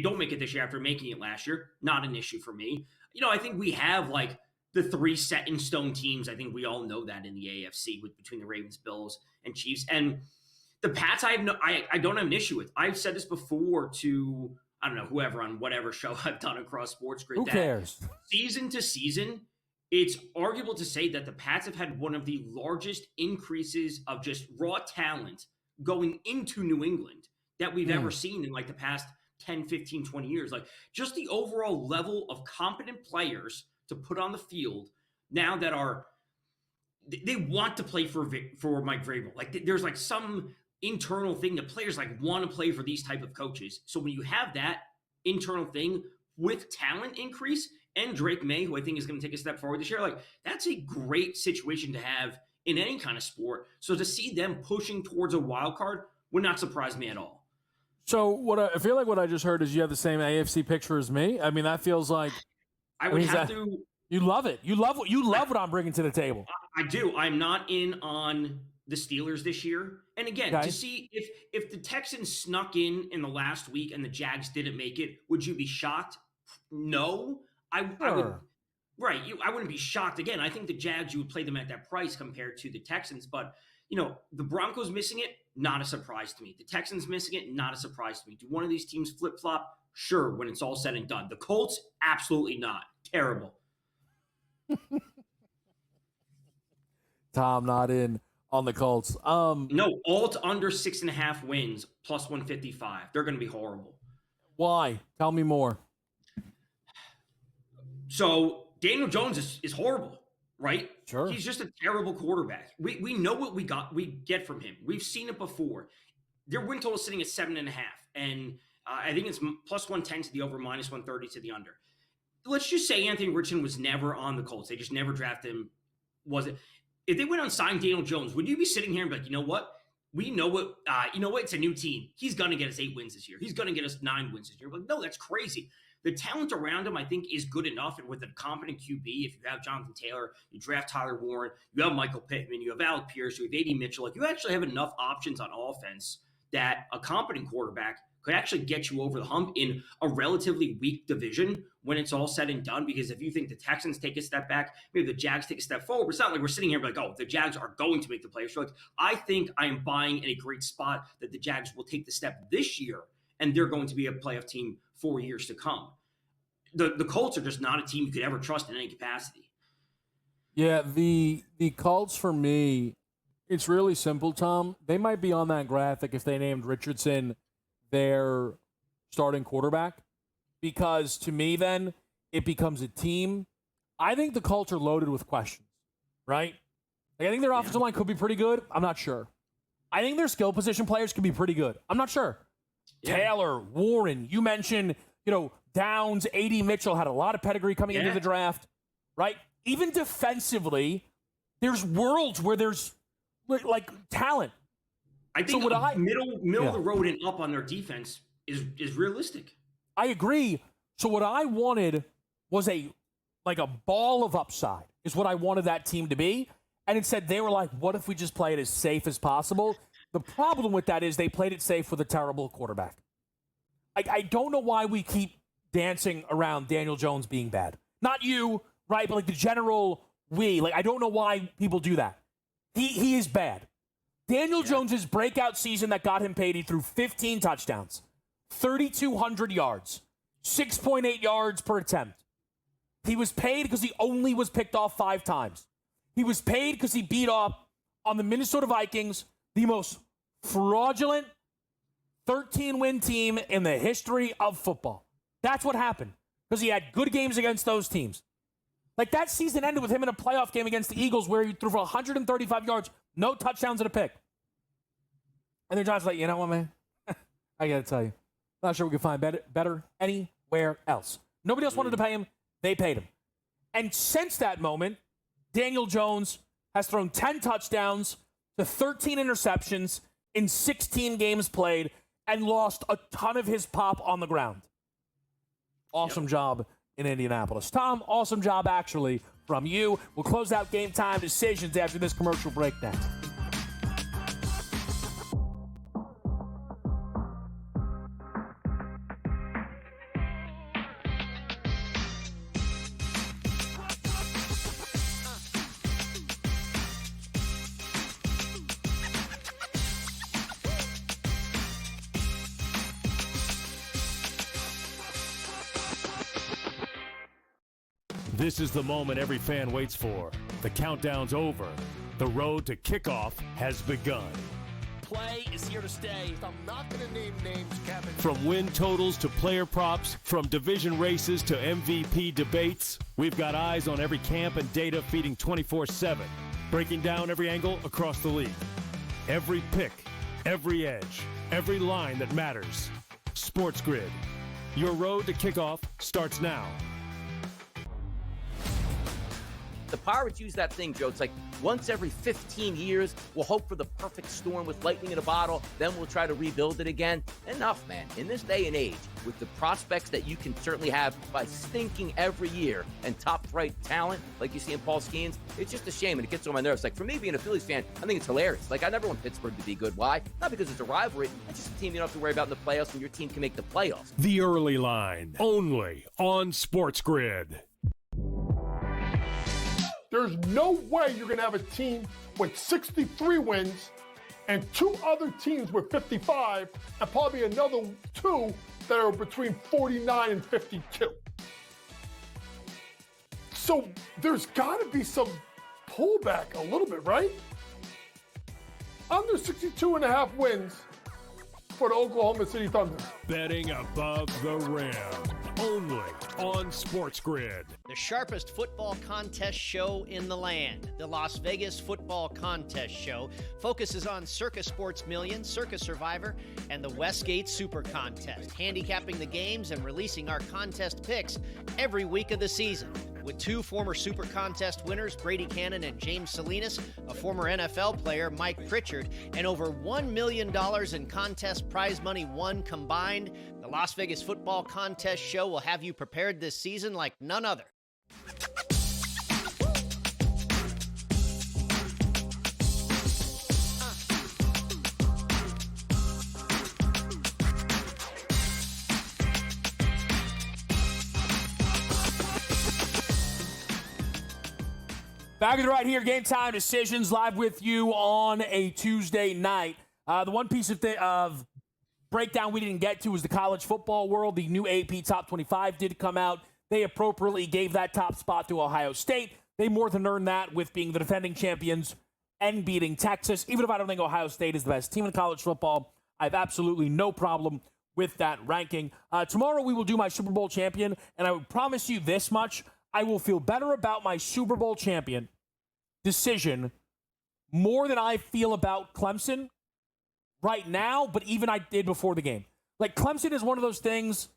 don't make it this year after making it last year. Not an issue for me. I think we have like the 3 set in stone teams. I think we all know that in the AFC between the Ravens, Bills, and Chiefs. And the Pats, I don't have an issue with. I've said this before to, I don't know, whoever on whatever show I've done across SportsGrid.
Who cares?
Season to season, it's arguable to say that the Pats have had one of the largest increases of just raw talent going into New England that we've ever seen in like the past 10, 15, 20 years. Like just the overall level of competent players to put on the field now that they want to play for Mike Vrabel. Like there's like some internal thing that players like want to play for these type of coaches. So when you have that internal thing with talent increase and Drake May, who I think is going to take a step forward this year, like that's a great situation to have in any kind of sport. So to see them pushing towards a wild card would not surprise me at all.
So I feel like what I just heard is you have the same AFC picture as me. I mean, that feels like you love it. You love what I'm bringing to the table.
I do. I'm not in on the Steelers this year. And again, to see if the Texans snuck in the last week and the Jags didn't make it, would you be shocked? No. I would. Right. I wouldn't be shocked. Again, I think the Jags, you would play them at that price compared to the Texans. But, the Broncos missing it, not a surprise to me. The Texans missing it, not a surprise to me. Do one of these teams flip-flop? Sure, when it's all said and done. The Colts, absolutely not. Terrible.
Tom not in on the Colts.
No, alt under 6.5 wins, plus 155. They're going to be horrible.
Why? Tell me more.
So Daniel Jones is horrible, right?
Sure.
He's just a terrible quarterback. We know what we get from him. We've seen it before. Their win total is sitting at 7.5, and I think it's plus 110 to the over, minus 130 to the under. Let's just say Anthony Richardson was never on the Colts. They just never drafted him. If they went on sign Daniel Jones, would you be sitting here and be like, you know what? We know what, it's a new team. He's going to get us 8 wins this year. He's going to get us 9 wins this year. But no, that's crazy. The talent around him, I think, is good enough. And with a competent QB, if you have Jonathan Taylor, you draft Tyler Warren, you have Michael Pittman, you have Alec Pierce, you have A.D. Mitchell. Like, you actually have enough options on offense that a competent quarterback could actually get you over the hump in a relatively weak division when it's all said and done. Because if you think the Texans take a step back, maybe the Jags take a step forward, it's not like we're sitting here like, oh, the Jags are going to make the playoffs. Like, I think I am buying in a great spot that the Jags will take the step this year, and they're going to be a playoff team for years to come. The Colts are just not a team you could ever trust in any capacity.
Yeah, the Colts, for me, it's really simple, Tom. They might be on that graphic if they named Richardson their starting quarterback, because to me then it becomes a team. I think the Colts are loaded with questions, right? Like, I think their offensive line could be pretty good. I'm not sure. I think their skill position players could be pretty good. I'm not sure. Yeah. Taylor, Warren, you mentioned, Downs, A.D. Mitchell had a lot of pedigree coming into the draft, right? Even defensively, there's worlds where there's like talent.
I think middle of the road and up on their defense is realistic.
I agree. So what I wanted was a ball of upside is what I wanted that team to be. And instead they were like, what if we just play it as safe as possible? The problem with that is they played it safe with a terrible quarterback. I don't know why we keep dancing around Daniel Jones being bad. Not you, right? But the general I don't know why people do that. He is bad. Daniel Jones's breakout season that got him paid, he threw 15 touchdowns, 3,200 yards, 6.8 yards per attempt. He was paid because he only was picked off 5 times. He was paid because he beat up on the Minnesota Vikings, the most fraudulent 13-win team in the history of football. That's what happened because he had good games against those teams. That season ended with him in a playoff game against the Eagles where he threw for 135 yards, no touchdowns and a pick. And then John's like, you know what, man? I got to tell you, not sure we can find better anywhere else. Nobody else wanted to pay him. They paid him. And since that moment, Daniel Jones has thrown 10 touchdowns to 13 interceptions in 16 games played and lost a ton of his pop on the ground. Awesome job in Indianapolis. Tom, awesome job actually from you. We'll close out Game Time decisions after this commercial breakdown.
This is the moment every fan waits for. The countdown's over. The road to kickoff has begun.
Play is here to stay.
I'm not going to name names, Kevin.
From win totals to player props, from division races to MVP debates, we've got eyes on every camp and data feeding 24/7, breaking down every angle across the league. Every pick, every edge, every line that matters. SportsGrid. Your road to kickoff starts now.
The Pirates use that thing, Joe. It's like once every 15 years, we'll hope for the perfect storm with lightning in a bottle, then we'll try to rebuild it again. Enough, man. In this day and age, with the prospects that you can certainly have by stinking every year and top-flight talent like you see in Paul Skeens, it's just a shame, and it gets on my nerves. For me, being a Phillies fan, I think it's hilarious. I never want Pittsburgh to be good. Why? Not because it's a rivalry. It's just a team you don't have to worry about in the playoffs, and your team can make the playoffs.
The Early Line, only on SportsGrid.
There's no way you're going to have a team with 63 wins and 2 other teams with 55 and probably another 2 that are between 49 and 52. So there's got to be some pullback a little bit, right? Under 62 and a half wins for the Oklahoma City Thunder.
Betting above the rim, only on SportsGrid.
The sharpest football contest show in the land, the Las Vegas Football Contest Show, focuses on Circa Sports Million, Circa Survivor, and the Westgate Super Contest, handicapping the games and releasing our contest picks every week of the season. With 2 former Super Contest winners, Brady Cannon and James Salinas, a former NFL player, Mike Pritchard, and over $1 million in contest prize money won combined, the Las Vegas Football Contest Show will have you prepared this season like none other.
Back at the right here, Game Time Decisions, live with you on a Tuesday night. The one piece of breakdown we didn't get to was the college football world. The new AP Top 25 did come out. They appropriately gave that top spot to Ohio State. They more than earned that with being the defending champions and beating Texas. Even if I don't think Ohio State is the best team in college football, I have absolutely no problem with that ranking. Tomorrow we will do my Super Bowl champion, and I would promise you this much. I will feel better about my Super Bowl champion decision more than I feel about Clemson right now, but even I did before the game. Like, Clemson is one of those things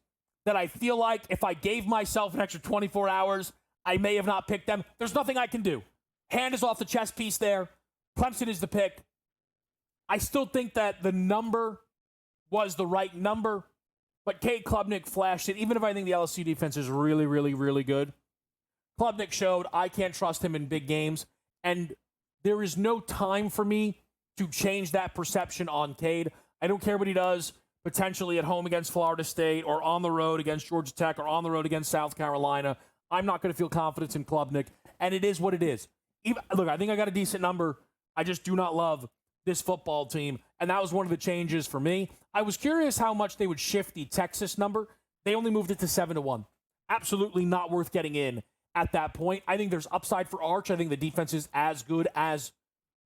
that I feel like if I gave myself an extra 24 hours, I may have not picked them. There's nothing I can do. Hand is off the chess piece there. Clemson is the pick. I still think that the number was the right number, but Cade Klubnik flashed it. Even if I think the LSU defense is really, really, really good, Klubnik showed I can't trust him in big games, and there is no time for me to change that perception on Cade. I don't care what he does potentially at home against Florida State or on the road against Georgia Tech or on the road against South Carolina. I'm not going to feel confidence in Klubnik, and it is what it is. Look, I think I got a decent number. I just do not love this football team, and that was one of the changes for me. I was curious how much they would shift the Texas number. They only moved it to 7-1. Absolutely not worth getting in at that point. I think there's upside for Arch. I think the defense is as good as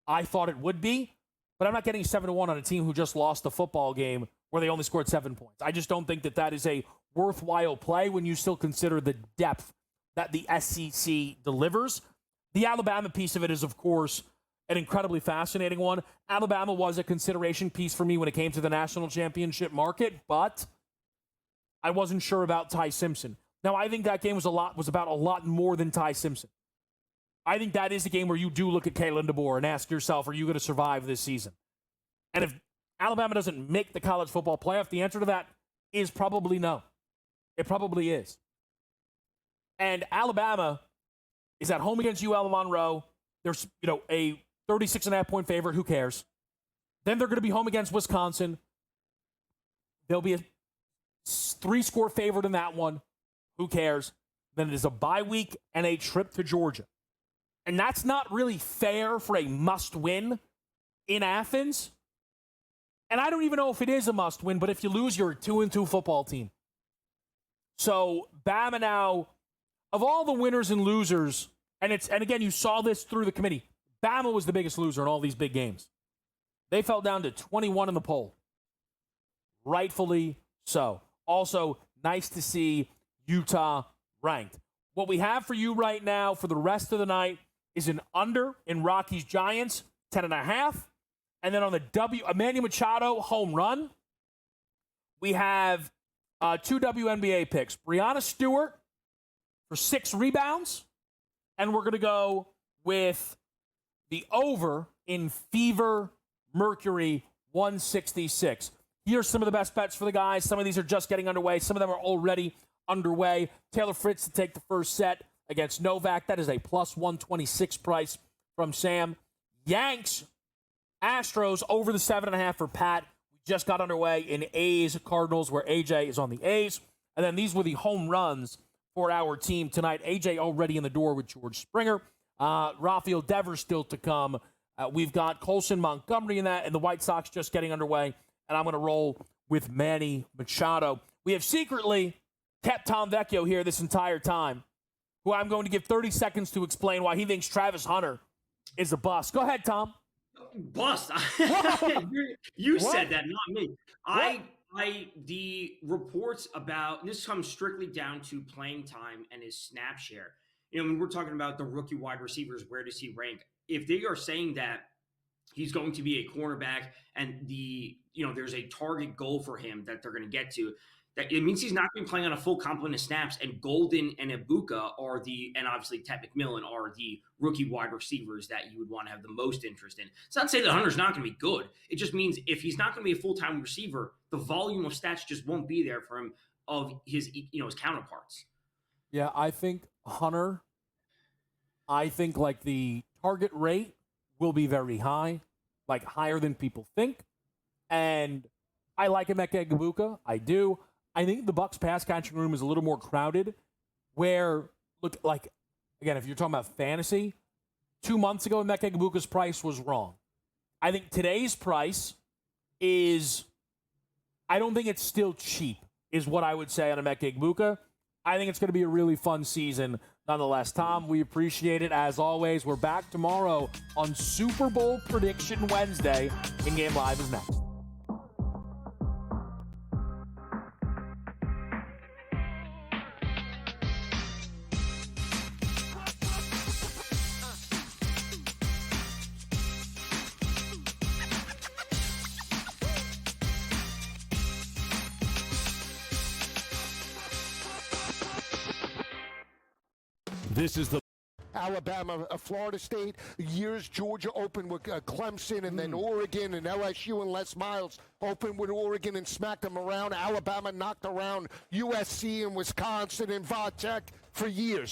I thought it would be, but I'm not getting 7-1 on a team who just lost the football game where they only scored 7 points. I just don't think that that is a worthwhile play when you still consider the depth that the SEC delivers. The Alabama piece of it is, of course, an incredibly fascinating one. Alabama was a consideration piece for me when it came to the national championship market, but I wasn't sure about Ty Simpson. Now, I think that game was about a lot more than Ty Simpson. I think that is a game where you do look at Kalen DeBoer and ask yourself, are you going to survive this season? And if Alabama doesn't make the college football playoff, the answer to that is probably no. It probably is. And Alabama is at home against UL Monroe. There's, a 36.5-point favorite. Who cares? Then they're going to be home against Wisconsin. There'll be a 3-score favorite in that one. Who cares? Then it is a bye week and a trip to Georgia. And that's not really fair for a must-win in Athens. And I don't even know if it is a must-win, but if you lose, you're a 2-2 football team. So Bama now, of all the winners and losers, and again, you saw this through the committee, Bama was the biggest loser in all these big games. They fell down to 21 in the poll. Rightfully so. Also, nice to see Utah ranked. What we have for you right now for the rest of the night is an under in Rockies Giants, 10.5. And then on the Emmanuel Machado home run, we have 2 WNBA picks. Breanna Stewart for 6 rebounds. And we're going to go with the over in Fever Mercury 166. Here's some of the best bets for the guys. Some of these are just getting underway. Some of them are already underway. Taylor Fritz to take the first set against Novak. That is a plus 126 price from Sam. Yanks, Astros over the 7.5 for Pat. We just got underway in A's Cardinals where AJ is on the A's. And then these were the home runs for our team tonight. AJ already in the door with George Springer. Rafael Devers still to come. We've got Colson Montgomery in that, and the White Sox just getting underway. And I'm going to roll with Manny Machado. We have secretly kept Tom Vecchio here this entire time, who I'm going to give 30 seconds to explain why he thinks Travis Hunter is a bust. Go ahead, Tom.
Bust. You said that, not me. The reports about this comes strictly down to playing time and his snap share. When we're talking about the rookie wide receivers, where does he rank? If they are saying that he's going to be a cornerback and there's a target goal for him that they're going to get to, that it means he's not going to be playing on a full complement of snaps. And Golden and Ibuka and obviously Ted McMillan are the rookie wide receivers that you would want to have the most interest in. It's not to say that Hunter's not going to be good. It just means if he's not going to be a full-time receiver, the volume of stats just won't be there for him of his counterparts.
Yeah, I think Hunter, like the target rate will be very high, like higher than people think. And I like Emeka Egbuka. I do. I think the Bucs pass catching room is a little more crowded where, again, if you're talking about fantasy, 2 months ago, Emeka Egbuka's price was wrong. I think today's price is, I don't think it's still cheap, is what I would say on Emeka Egbuka. I think it's going to be a really fun season nonetheless. Tom, we appreciate it as always. We're back tomorrow on Super Bowl Prediction Wednesday. In-Game Live is next.
This is the
Alabama, Florida State, years Georgia opened with Clemson, and then Oregon and LSU and Les Miles opened with Oregon and smacked them around. Alabama knocked around USC and Wisconsin and Va Tech for years.